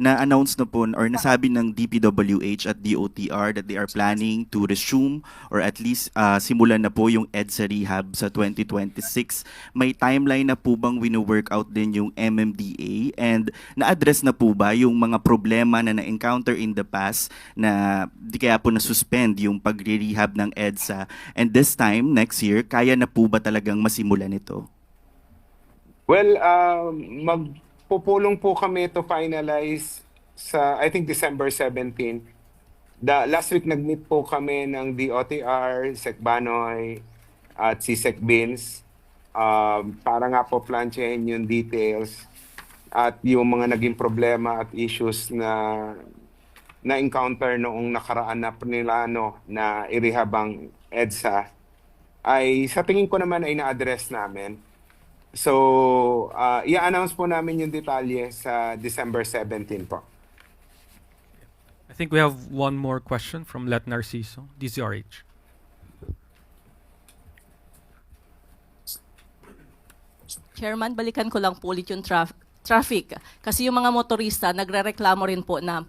Na-announce na po or nasabi ng DPWH at DOTR that they are planning to resume or at least simulan na po yung EDSA rehab sa 2026. May timeline na po bang wino-work out din yung MMDA? And na-address na po ba yung mga problema na na-encounter in the past na di kaya po na-suspend yung pagre-rehab ng EDSA? And this time, next year, kaya na po ba talagang masimulan ito? Well, magpupulong po kami to finalize sa, I think, December 17. Last week, nag-meet po kami ng DOTR, Sec Banoy, at si Sec Vince para nga po planchahin yung details at yung mga naging problema at issues na encounter noong nakaraan na planilano na i-rehab ang EDSA ay sa tingin ko naman ay na-address namin. So, i-announce po namin yung detalye sa December 17 po. I think we have one more question from Let Narciso, DZRH. Chairman, balikan ko lang po ulit yung traffic. Kasi yung mga motorista nagrereklamo rin po na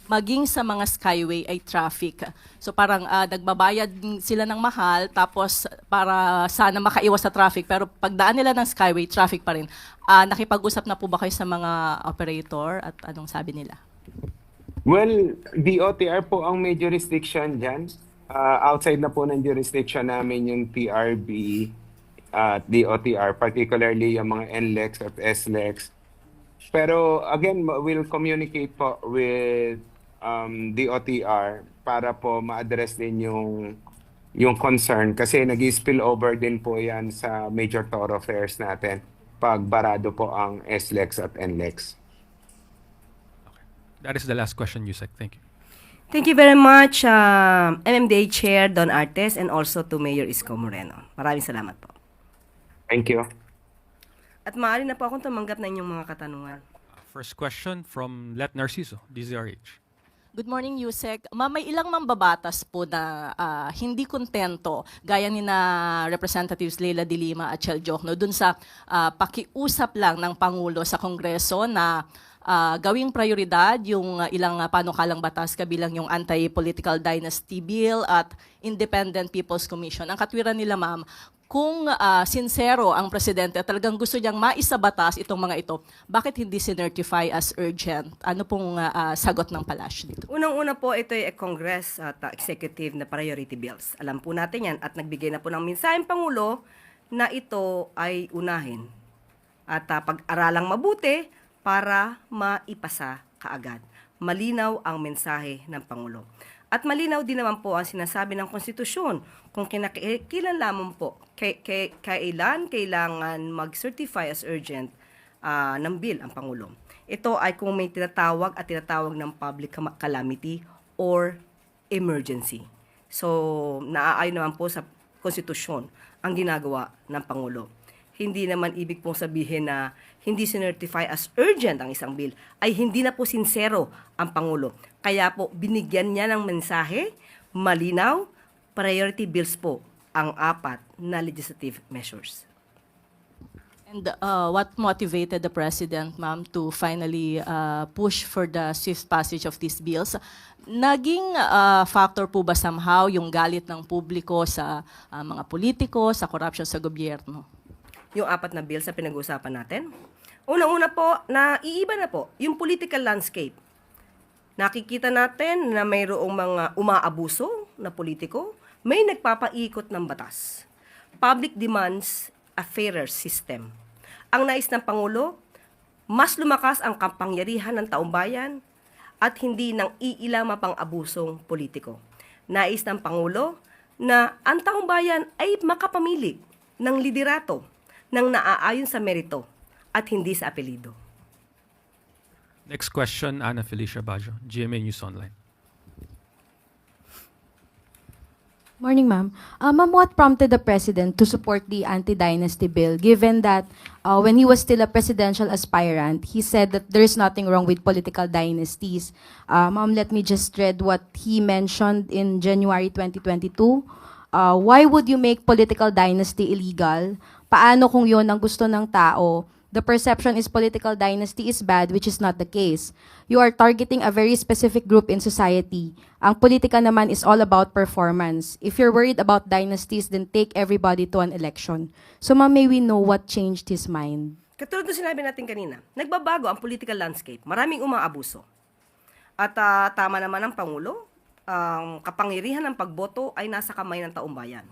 maging sa mga skyway ay traffic. So parang nagbabayad sila ng mahal tapos para sana makaiwas sa traffic pero pagdaan nila ng skyway, traffic pa rin. Nakipag-usap na po ba kayo sa mga operator at anong sabi nila? Well, DOTR po ang may jurisdiction dyan. Outside na po ng jurisdiction namin yung TRB at DOTR, particularly yung mga NLEX at SLEX. Pero again, we'll communicate po with DOTR para po ma-address din yung concern kasi nag-spill over din po yan sa major thoroughfares natin pag barado po ang SLEX at NLEX. That is the last question, Yusek. Thank you. Thank you very much, MMDA Chair Don Artes and also to Mayor Isko Moreno. Maraming salamat po. Thank you. At maaari na po akong tumanggap na inyong mga katanungan. First question from Let Narciso, DZRH. Good morning, Yusek. May ilang mambabatas po na hindi kontento, gaya ni na Representatives Leila de Lima at Chel Jokno, dun sa pakiusap lang ng Pangulo sa Kongreso na gawing prioridad yung ilang panukalang batas kabilang yung Anti-Political Dynasty Bill at Independent People's Commission. Ang katwiran nila, ma'am, kung sincero ang presidente at talagang gusto niyang maisabatas itong mga ito, bakit hindi sinertify as urgent? Ano pong sagot ng palasyo dito? Unang-una po, ito ay Congress at executive na priority bills. Alam po natin yan at nagbigay na po ng mensaheng Pangulo na ito ay unahin. At pag-aralang mabuti para maipasa kaagad. Malinaw ang mensahe ng Pangulo. At malinaw din naman po ang sinasabi ng konstitusyon kung kailan lamang po, kailan kailangan mag-certify as urgent ng bill ang Pangulo. Ito ay kung may tinatawag ng public calamity or emergency. So, naaayon naman po sa konstitusyon ang ginagawa ng Pangulo. Hindi naman ibig pong sabihin na hindi sinertify as urgent ang isang bill, ay hindi na po sincero ang Pangulo. Kaya po, binigyan niya ng mensahe, malinaw, priority bills po ang 4 na legislative measures. And what motivated the President, ma'am, to finally push for the swift passage of these bills? Naging factor po ba somehow yung galit ng publiko sa mga politiko, sa corruption sa gobyerno? Yung 4 na bills na pinag-uusapan natin? Unang-una po, naiiba na po yung political landscape. Nakikita natin na mayroong mga umaabuso na politiko, may nagpapaikot ng batas. Public demands a fairer system. Ang nais ng Pangulo, mas lumakas ang kapangyarihan ng taumbayan at hindi nang iilang pang abusong politiko. Nais ng Pangulo na ang taumbayan ay makapamili ng liderato ng naaayon sa merito at hindi sa apelido. Next question, Ana Felicia Bajo, GMA News Online. Morning, ma'am. Ma'am, what prompted the president to support the anti-dynasty bill, given that when he was still a presidential aspirant, he said that there is nothing wrong with political dynasties? Ma'am, let me just read what he mentioned in January 2022. Why would you make political dynasty illegal? Paano kung yon ang gusto ng tao? The perception is political dynasty is bad, which is not the case. You are targeting a very specific group in society. Ang politika naman is all about performance. If you're worried about dynasties, then take everybody to an election. So ma'am, may we know what changed his mind? Katulad ng sinabi natin kanina, nagbabago ang political landscape. Maraming umaabuso. At tama naman ang Pangulo, ang kapangyarihan ng pagboto ay nasa kamay ng taong bayan.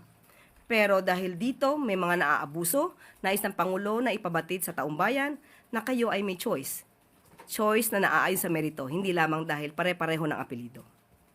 Pero dahil dito, may mga naaabuso, nais ng Pangulo na ipabatid sa taong bayan na kayo ay may choice. Choice na naaayon sa merito, hindi lamang dahil pare-pareho ng apelido.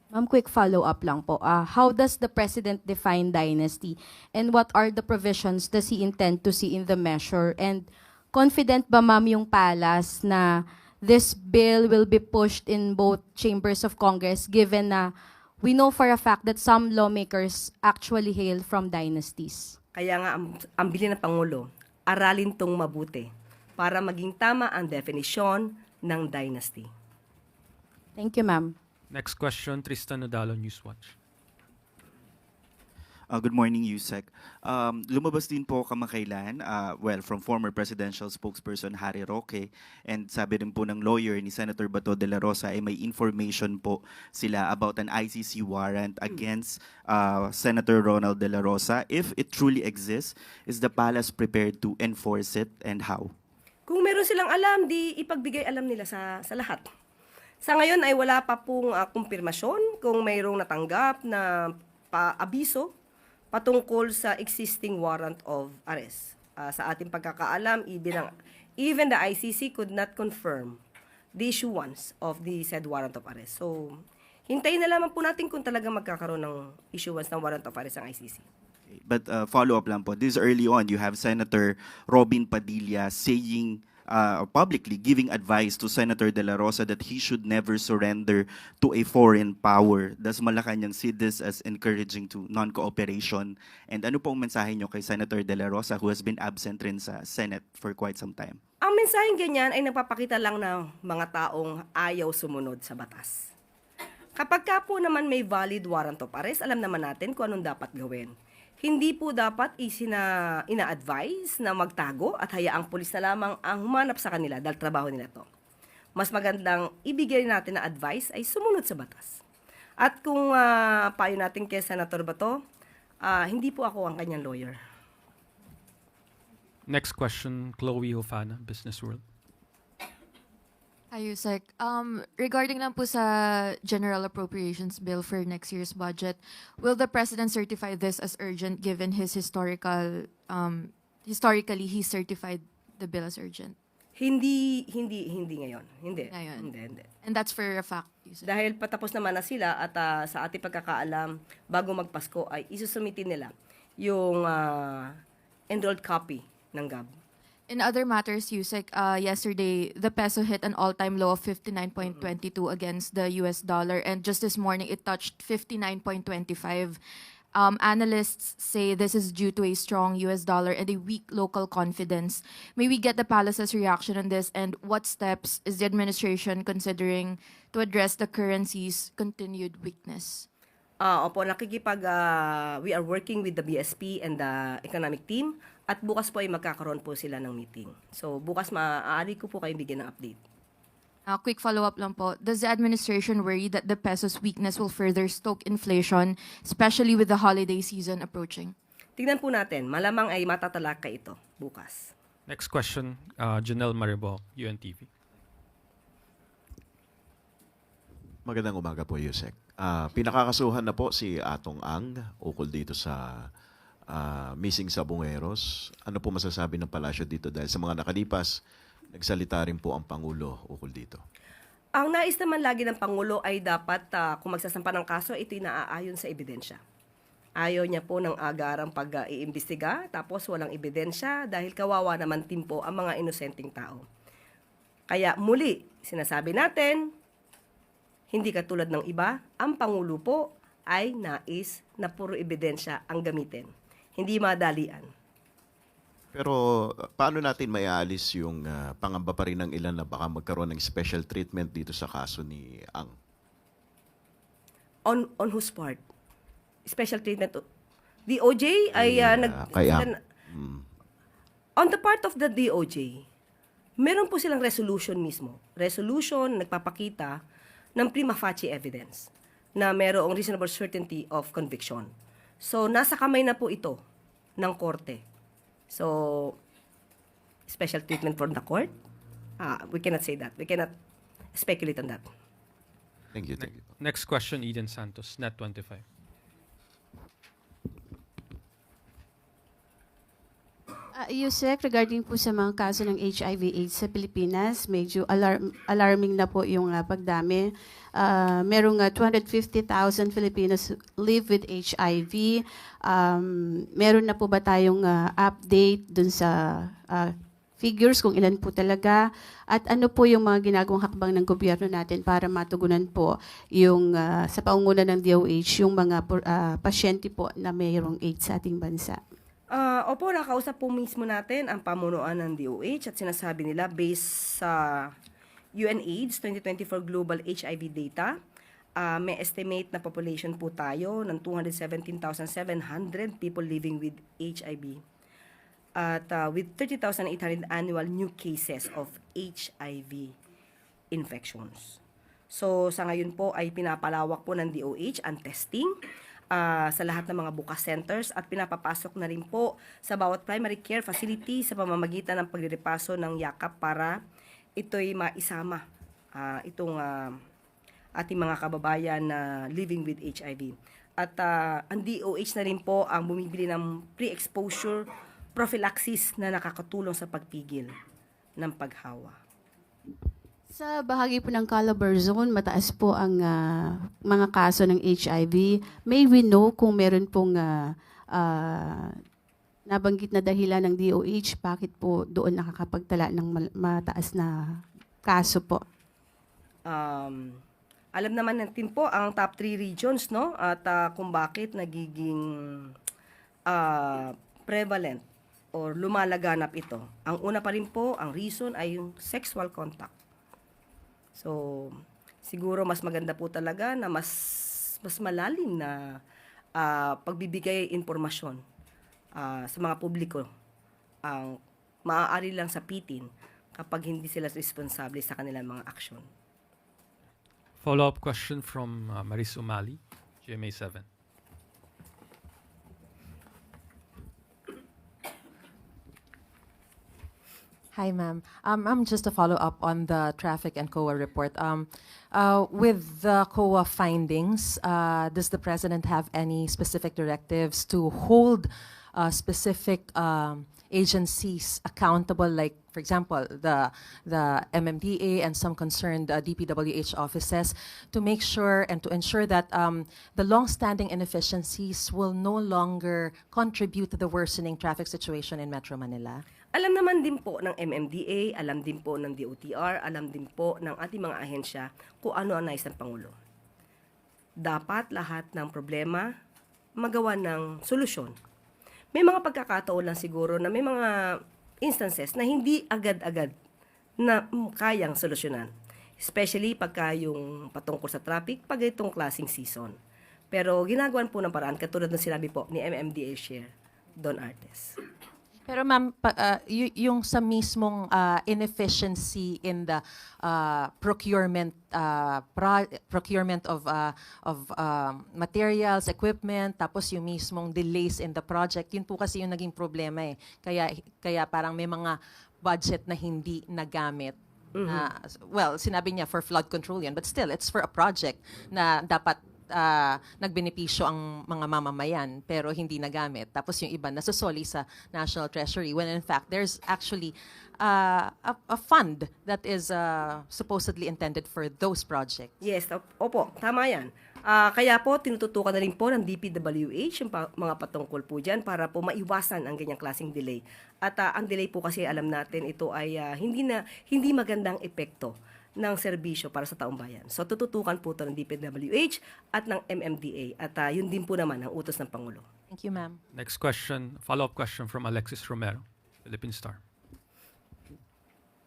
Ma'am, quick follow-up lang po. How does the president define dynasty? And what are the provisions does he intend to see in the measure? And confident ba, ma'am, yung Palace na this bill will be pushed in both chambers of Congress, given na we know for a fact that some lawmakers actually hail from dynasties? Kaya nga ang bilin ng Pangulo, aralin tong mabuti para maging tama ang definition ng dynasty. Thank you, ma'am. Next question, Tristan Nodalo, Newswatch. Good morning, Yusek. Lumabas din po kamakailan, from former presidential spokesperson Harry Roque, and sabi rin po ng lawyer ni Senator Bato de la Rosa ay may information po sila about an ICC warrant against Senator Ronald de la Rosa. If it truly exists, is the palace prepared to enforce it, and how? Kung meron silang alam, di ipagbigay alam nila sa lahat. Sa ngayon ay wala pa pong kumpirmasyon kung mayroong natanggap na paabiso patungkol sa existing warrant of arrest. Sa ating pagkakaalam, even the ICC could not confirm the issuance of the said warrant of arrest. So, hintayin na lamang po natin kung talagang magkakaroon ng issuance ng warrant of arrest ang ICC. But follow-up lang po, this early on, you have Senator Robin Padilla saying publicly giving advice to Senator De La Rosa that he should never surrender to a foreign power. Does Malacanang see this as encouraging to non-cooperation? And ano pong mensahe nyo kay Senator De La Rosa who has been absent rin sa Senate for quite some time? Ang mensaheng ganyan ay nagpapakita lang ng mga taong ayaw sumunod sa batas. Kapag ka po naman may valid warrant of arrest, alam naman natin kung anong dapat gawin. Hindi po dapat ina-advise na magtago at hayaang pulis na lamang ang humanap sa kanila dahil trabaho nila to. Mas magandang ibigay natin na advice ay sumunod sa batas. At kung payo natin kay Senator Bato, hindi po ako ang kanyang lawyer. Next question, Chloe Hofana, Business World. Hi, Yusek. Regarding lang po sa General Appropriations Bill for next year's budget, will the President certify this as urgent given his historically he certified the bill as urgent? Hindi ngayon. Hindi. Ngayon. Hindi. And that's for a fact, Yusek. Dahil patapos naman na sila at sa ating pagkakaalam, bago magpasko ay isusumitin nila yung enrolled copy ng GAB. In other matters, Yusek, yesterday, the peso hit an all-time low of 59.22 against the US dollar, and just this morning, it touched 59.25. Analysts say this is due to a strong US dollar and a weak local confidence. May we get the Palace's reaction on this, and what steps is the administration considering to address the currency's continued weakness? Opo, we are working with the BSP and the economic team. At bukas po ay magkakaroon po sila ng meeting. So bukas maaari ko po kayo bigyan ng update. Quick follow-up lang po. Does the administration worry that the peso's weakness will further stoke inflation, especially with the holiday season approaching? Tignan po natin. Malamang ay matatalakay ito bukas. Next question, Janelle Maribok, UNTV. Magandang umaga po, Yusek. Pinakakasuhan na po si Atong Ang ukol dito sa missing sabongeros. Ano po masasabi ng palasyo dito dahil sa mga nakalipas, nagsalita rin po ang Pangulo ukol dito? Ang nais naman lagi ng Pangulo ay dapat kung magsasampa ng kaso, ito'y naaayon sa ebidensya. Ayaw niya po ng agarang pag-iimbestiga tapos walang ebidensya dahil kawawa naman din po ang mga inosenteng tao. Kaya muli, sinasabi natin, hindi katulad ng iba, ang Pangulo po ay nais na puro ebidensya ang gamitin. Hindi madalian. Pero paano natin maialis yung pangamba pa rin ng ilan na baka magkaroon ng special treatment dito sa kaso ni Ang? On whose part? Special treatment. DOJ ay kay Ang. On the part of the DOJ, meron po silang resolution mismo. Resolution nagpapakita ng prima facie evidence na merong reasonable certainty of conviction. So, nasa kamay na po ito ng korte. So, special treatment for the court? We cannot say that. We cannot speculate on that. Thank you. Thank you. Next question, Eden Santos, Net 25. Yusek, regarding po sa mga kaso ng HIV/AIDS sa Pilipinas, medyo alarming na po yung pagdami. Merong 250,000 Filipinos live with HIV. Meron na po ba tayong update dun sa figures kung ilan po talaga? At ano po yung mga ginagawang hakbang ng gobyerno natin para matugunan po yung sa paunguna ng DOH yung mga pasyente po na mayroong AIDS sa ating bansa? Opo, nakausap po mismo natin ang pamunuan ng DOH at sinasabi nila based sa UNAIDS 2024 Global HIV Data, may estimate na population po tayo ng 217,700 people living with HIV. At with 30,800 annual new cases of HIV infections. So sa ngayon po ay pinapalawak po ng DOH ang testing sa lahat ng mga bukas centers at pinapapasok na rin po sa bawat primary care facility sa pamamagitan ng pagrepaso ng yakap para ito'y maisama itong ating mga kababayan na living with HIV. At ang DOH na rin po ang bumibili ng pre-exposure prophylaxis na nakakatulong sa pagpigil ng paghawa. Sa bahagi po ng Calabar Zone, mataas po ang mga kaso ng HIV. May we know kung meron pong nabanggit na dahilan ng DOH, bakit po doon nakakapagtala ng mataas na kaso po? Alam naman natin po ang top 3 regions, no? At kung bakit nagiging prevalent or lumalaganap ito. Ang una pa rin po, ang reason ay yung sexual contact. So, siguro mas maganda po talaga na mas malalim na pagbibigay informasyon sa mga publiko ang maaari lang sapitin kapag hindi sila responsable sa kanilang mga aksyon. Follow-up question from Maris Umali, GMA 7. Hi, ma'am. Just a follow-up on the traffic and COA report. With the COA findings, does the president have any specific directives to hold specific agencies accountable, like, for example, the MMDA and some concerned DPWH offices, to make sure and to ensure that the long-standing inefficiencies will no longer contribute to the worsening traffic situation in Metro Manila? Alam naman din po ng MMDA, alam din po ng DOTR, alam din po ng ating mga ahensya kung ano ang nais ng Pangulo. Dapat lahat ng problema magawa ng solusyon. May mga pagkakataon lang siguro na may mga instances na hindi agad-agad na kayang solusyonan. Especially pagka yung patungkol sa traffic, pag itong klaseng season. Pero ginagawan po ng paraan, katulad ng sinabi po ni MMDA Chair Don Artes. Pero ma'am, yung sa mismong inefficiency in the procurement of materials, equipment, tapos yung mismong delays in the project, yun po kasi yung naging problema eh. Kaya parang may mga budget na hindi nagamit. Well, sinabi niya for flood control yan, but still, it's for a project na dapat nagbenepisyo ang mga mamamayan pero hindi nagamit. Tapos yung iba nasosoli sa National Treasury when in fact there's actually a fund that is supposedly intended for those projects. Yes, opo, tama yan. Kaya po, tinututukan na rin po ng DPWH yung mga patungkol po dyan para po maiwasan ang ganyang klaseng delay. At ang delay po kasi alam natin ito ay hindi magandang epekto ng serbisyo para sa taong bayan. So tututukan po ito ng DPWH at ng MMDA at yun din po naman ang utos ng Pangulo. Thank you, ma'am. Next question, follow-up question from Alexis Romero, Philippine Star.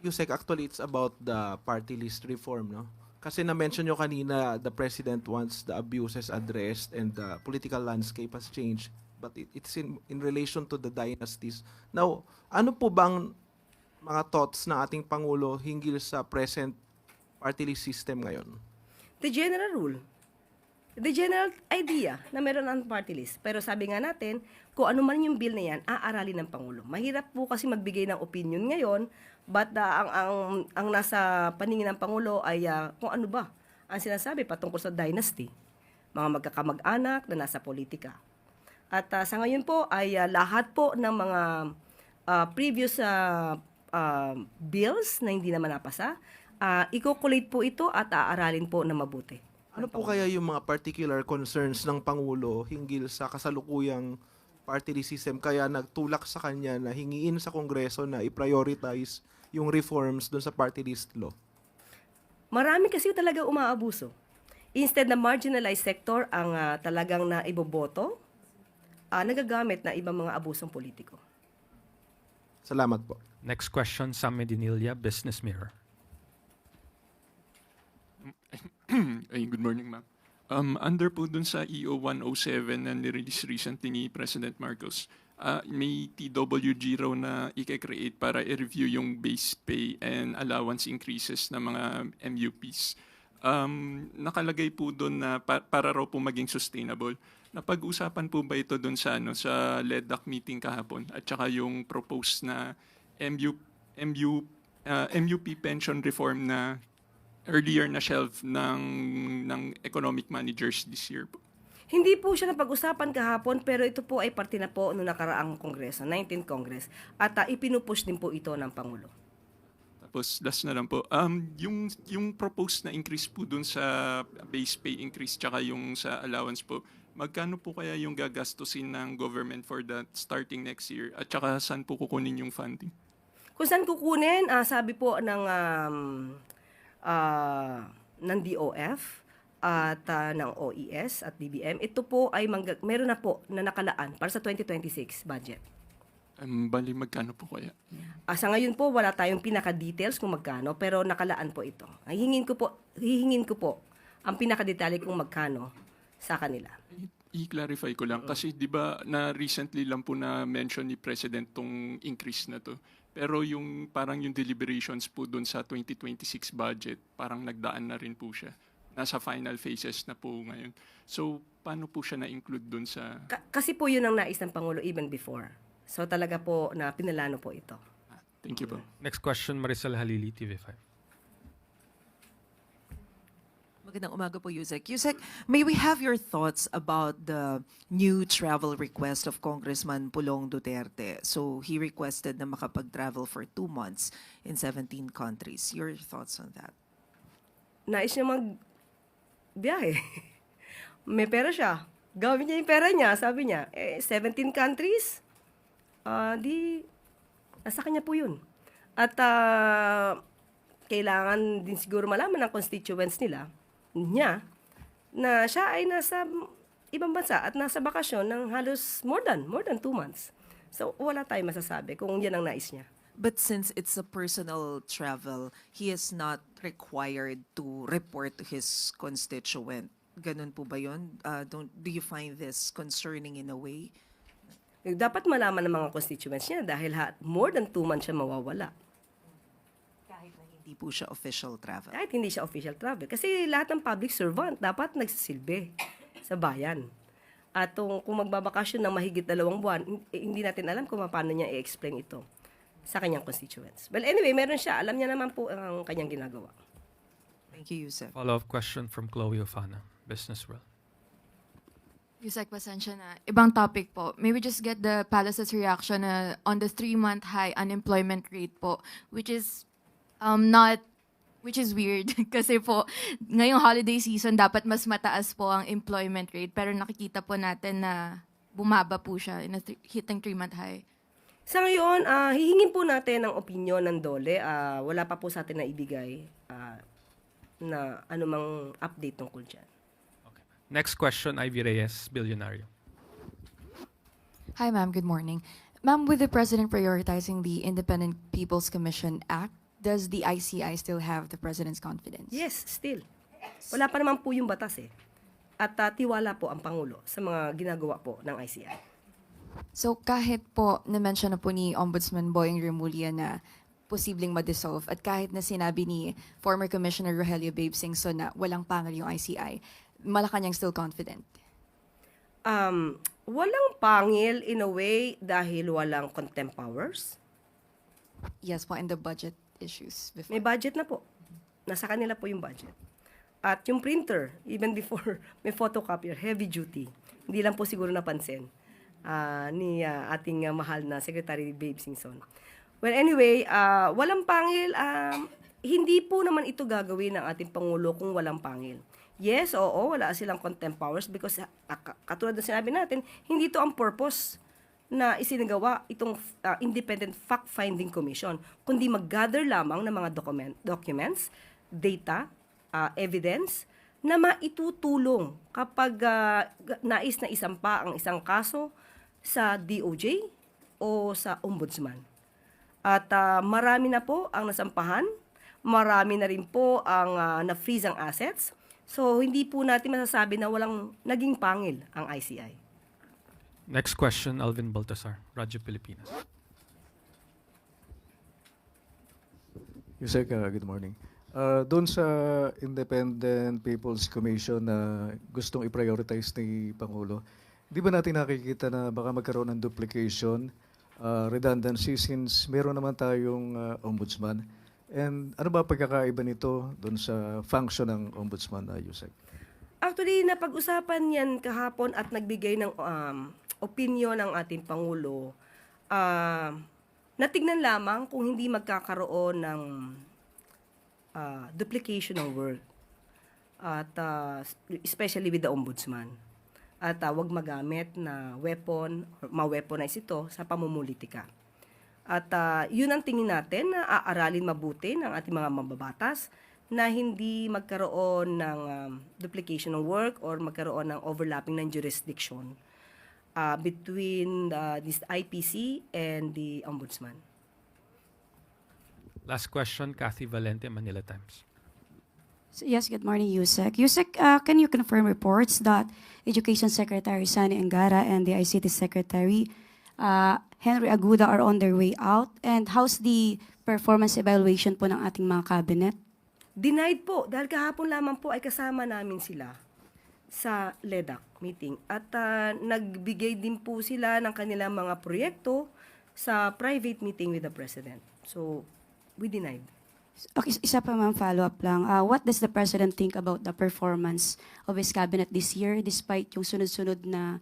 Yusek, actually it's about the party list reform, no? Kasi na-mention nyo kanina, the president wants the abuses addressed and the political landscape has changed. But it's in relation to the dynasties. Now, ano po bang mga thoughts ng ating Pangulo hinggil sa present party list system ngayon? The general rule, the general idea na meron ang party list. Pero sabi nga natin, kung ano man yung bill na yan, aaralin ng Pangulo. Mahirap po kasi magbigay ng opinion ngayon, but ang nasa paningin ng Pangulo ay kung ano ba ang sinasabi patungkol sa dynasty, mga magkakamag-anak na nasa politika. At sa ngayon po ay lahat po ng mga previous bills na hindi naman napasa, i-collate po ito at aaralin po na mabuti. Ano po kaya yung mga particular concerns ng Pangulo hinggil sa kasalukuyang party list system kaya nagtulak sa kanya na hingiin sa Kongreso na i-prioritize yung reforms doon sa party list law? Marami kasi talaga umaabuso. Instead na marginalized sector ang talagang naiboboto, nagagamit na ibang mga abusong politiko. Salamat po. Next question, Sam Medinilla, Business Mirror. Ay, good morning, ma'am. Under po dun sa EO 107 na nirelease recently ni President Marcos, may TWG raw na i-create para i-review yung base pay and allowance increases ng mga MUPs. Nakalagay po doon na para raw po maging sustainable. Napag-usapan po ba ito doon sa sa LEDAC meeting kahapon at saka yung proposed na MUP pension reform na earlier na shelf ng economic managers this year po? Hindi po siya napag-usapan kahapon, pero ito po ay parte na po noong nakaraang Kongreso, 19th Congress, at ipinupush din po ito ng Pangulo. Tapos last na lang po, yung proposed na increase po dun sa base pay increase tsaka yung sa allowance po, magkano po kaya yung gagastusin ng government for that starting next year? At saka saan po kukunin yung funding? Kung saan kukunin, sabi po ng DOF, at ng OES at DBM, ito po ay meron na po na nakalaan para sa 2026 budget. Bali, magkano po kaya? Sa ngayon po, wala tayong pinaka-details kung magkano, pero nakalaan po ito. Hihingin ko po ang pinaka-detalye kung magkano sa kanila. I-clarify ko lang, kasi di ba na recently lang po na mention ni President tong increase na to. Pero yung parang yung deliberations po doon sa 2026 budget, parang nagdaan na rin po siya. Nasa final phases na po ngayon. So, paano po siya na-include dun sa... Kasi po yun ang nais ng Pangulo even before. So, talaga po na pinalano po ito. Thank you po. Next question, Maricel Halili, TV5. Magandang umaga po, Yusek. Yusek, may we have your thoughts about the new travel request of Congressman Pulong Duterte? So, he requested na makapag-travel for 2 months in 17 countries. Your thoughts on that? Nais niya biyahe. May pera siya. Gawin niya yung pera niya. Sabi niya, 17 countries, nasa kanya po yun. At kailangan din siguro malaman ng constituents niya na siya ay nasa ibang bansa at nasa bakasyon ng halos more than 2 months. So, wala tayong masasabi kung yan ang nais niya. But since it's a personal travel, he is not required to report to his constituent. Ganun po ba yun? Do you find this concerning in a way? Dapat malaman ng mga constituents niya dahil more than 2 months siya mawawala. Kahit na hindi po siya official travel. Kahit hindi siya official travel. Kasi lahat ng public servant dapat nagsisilbi sa bayan. At kung magbabakasyon ng mahigit 2 buwan, hindi natin alam kung paano niya i-explain ito sa kanyang constituents. Well, anyway, meron siya. Alam niya naman po ang kanyang ginagawa. Thank you, Yusek. Follow-up question from Chloe Ofana, Business World. Yusek, pasensya na. Ibang topic po. May we just get the Palace's reaction on the 3-month high unemployment rate po, which is not Which is weird kasi po ngayong holiday season dapat mas mataas po ang employment rate pero nakikita po natin na bumaba po siya hitting 3-month high. Sa ngayon, hihingin po natin ang opinion ng DOLE. Wala pa po sa atin na ibigay na anumang update tungkol dyan. Next question, Ivy Reyes, Billionario. Hi, ma'am. Good morning. Ma'am, with the President prioritizing the Independent People's Commission Act, does the ICI still have the President's confidence? Yes, still. Wala pa naman po yung batas eh. At tiwala po ang Pangulo sa mga ginagawa po ng ICI. So kahit po na-mention na po ni Ombudsman Boying Remulla na posibleng ma-dissolve at kahit na sinabi ni former Commissioner Rogelio Babe Singson na walang pangal yung ICI, Malacanang still confident? Walang pangil in a way dahil walang contempt powers. Yes po, and the budget issues before. May budget na po. Nasa kanila po yung budget. At yung printer, even before may photocopier, heavy duty. Hindi lang po siguro napansin ni ating mahal na Secretary Babe Singson. Well, anyway, walang pangil. Hindi po naman ito gagawin ng ating Pangulo kung walang pangil. Yes, oo, wala silang contempt powers because katulad ng sinabi natin, hindi ito ang purpose na isinagawa itong Independent Fact-Finding Commission, kundi mag-gather lamang ng mga documents, data, evidence, na maitutulong kapag nais na isampa ang isang kaso sa DOJ o sa Ombudsman. At marami na po ang nasampahan, marami na rin po ang na-freeze ang assets, so hindi po natin masasabi na walang naging pangil ang ICI. Next question, Alvin Baltasar, Radyo Pilipinas. Yusek, good morning. Doon sa Independent People's Commission na gustong i-prioritize ni Pangulo, di ba natin nakikita na baka magkaroon ng duplication, redundancy since meron naman tayong ombudsman? And ano ba pagkakaiba nito doon sa function ng ombudsman, Yusek? Actually, napag-usapan yan kahapon at nagbigay ng opinion ng ating Pangulo. Natignan lamang kung hindi magkakaroon ng duplication of work. At especially with the ombudsman. At wag magamit na weapon, ma-weaponize ito sa pamumulitika. At yun ang tingin natin na aaralin mabuti ng ating mga mababatas na hindi magkaroon ng duplication of work or magkaroon ng overlapping ng jurisdiction between this IPC and the Ombudsman. Last question, Kathy Valente, Manila Times. Yes, good morning, Yusek. Yusek, can you confirm reports that Education Secretary Sani Angara and the ICT Secretary Henry Aguda are on their way out? And how's the performance evaluation po ng ating mga cabinet? Denied po, dahil kahapon lamang po ay kasama namin sila sa LEDAC meeting. At nagbigay din po sila ng kanilang mga proyekto sa private meeting with the President. So, we denied. Okay, isa pa ma'am, follow-up lang. What does the President think about the performance of his cabinet this year despite yung sunod-sunod na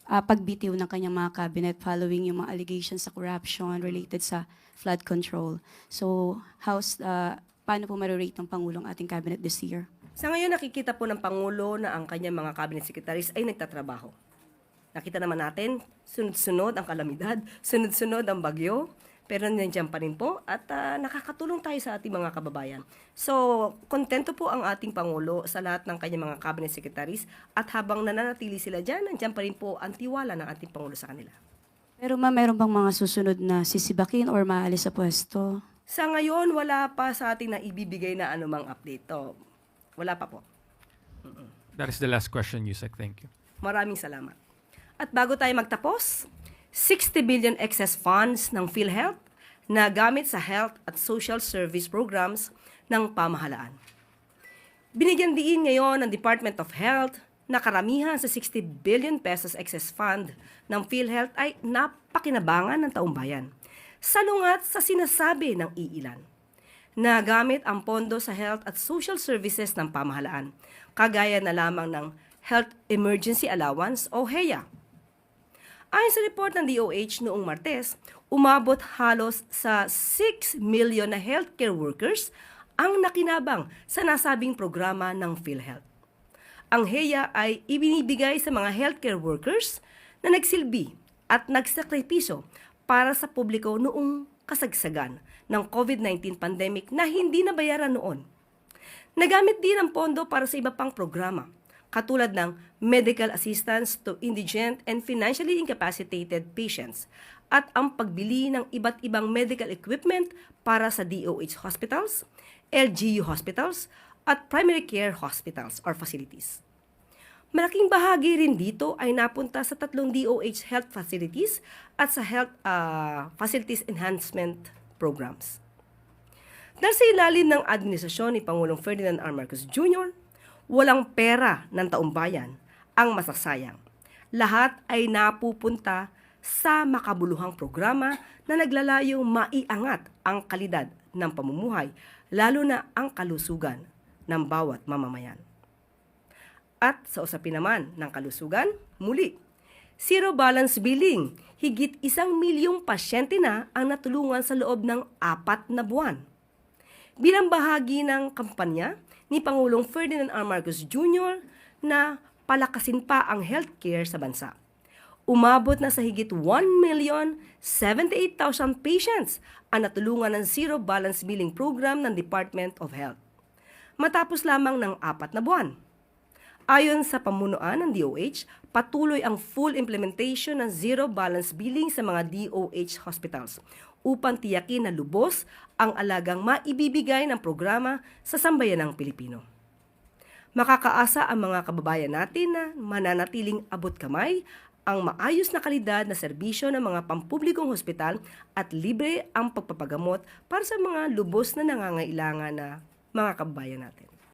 pagbitiw ng kanyang mga cabinet following yung mga allegations sa corruption related sa flood control? So, paano po marirate ng Pangulong ating cabinet this year? Sa ngayon, nakikita po ng Pangulo na ang kanyang mga cabinet secretaries ay nagtatrabaho. Nakita naman natin, sunod-sunod ang kalamidad, sunod-sunod ang bagyo, pero nandiyan pa rin po at nakakatulong tayo sa ating mga kababayan. So, kontento po ang ating Pangulo sa lahat ng kanyang mga cabinet secretaries at habang nananatili sila dyan, nandiyan pa rin po ang tiwala ng ating Pangulo sa kanila. Pero ma'am, meron bang mga susunod na sisibakin or maalis sa pwesto? Sa ngayon, wala pa sa ating na ibibigay na anumang update. Wala pa po. That is the last question, Yusek. Thank you. Maraming salamat. At bago tayo magtapos, 60 billion excess funds ng PhilHealth na gamit sa health at social service programs ng pamahalaan. Binigyan diin ngayon ng Department of Health na karamihan sa 60 billion pesos excess fund ng PhilHealth ay napakinabangan ng taong bayan. Salungat sa sinasabi ng iilan na gamit ang pondo sa health at social services ng pamahalaan, kagaya na lamang ng Health Emergency Allowance o HEA. Ayon sa report ng DOH noong Martes, umabot halos sa 6 million na healthcare workers ang nakinabang sa nasabing programa ng PhilHealth. Ang HEA ay ibinibigay sa mga healthcare workers na nagsilbi at nagsakripisyo para sa publiko noong kasagsagan ng COVID-19 pandemic na hindi nabayaran noon. Nagamit din ang pondo para sa iba pang programa, katulad ng medical assistance to indigent and financially incapacitated patients at ang pagbili ng iba't ibang medical equipment para sa DOH hospitals, LGU hospitals, at primary care hospitals or facilities. Malaking bahagi rin dito ay napunta sa 3 DOH health facilities at sa health facilities enhancement programs. Dahil sa ilalim ng administrasyon ni Pangulong Ferdinand R. Marcos Jr., walang pera ng taumbayan ang masasayang. Lahat ay napupunta sa makabuluhang programa na naglalayong maiangat ang kalidad ng pamumuhay, lalo na ang kalusugan ng bawat mamamayan. At sa usapin naman ng kalusugan, muli, zero balance billing, higit 1 milyong pasyente na ang natulungan sa loob ng 4 na buwan. Bilang bahagi ng kampanya ni Pangulong Ferdinand R. Marcos Jr. na palakasin pa ang healthcare sa bansa. Umabot na sa higit 1,078,000 patients ang natulungan ng Zero Balance Billing Program ng Department of Health. Matapos lamang ng 4 na buwan. Ayon sa pamunuan ng DOH, patuloy ang full implementation ng Zero Balance Billing sa mga DOH hospitals upang tiyakin na lubos ang alagang maibibigay ng programa sa sambayanang Pilipino. Makakaasa ang mga kababayan natin na mananatiling abot kamay ang maayos na kalidad na serbisyo ng mga pampublikong hospital at libre ang pagpapagamot para sa mga lubos na nangangailangan na mga kababayan natin.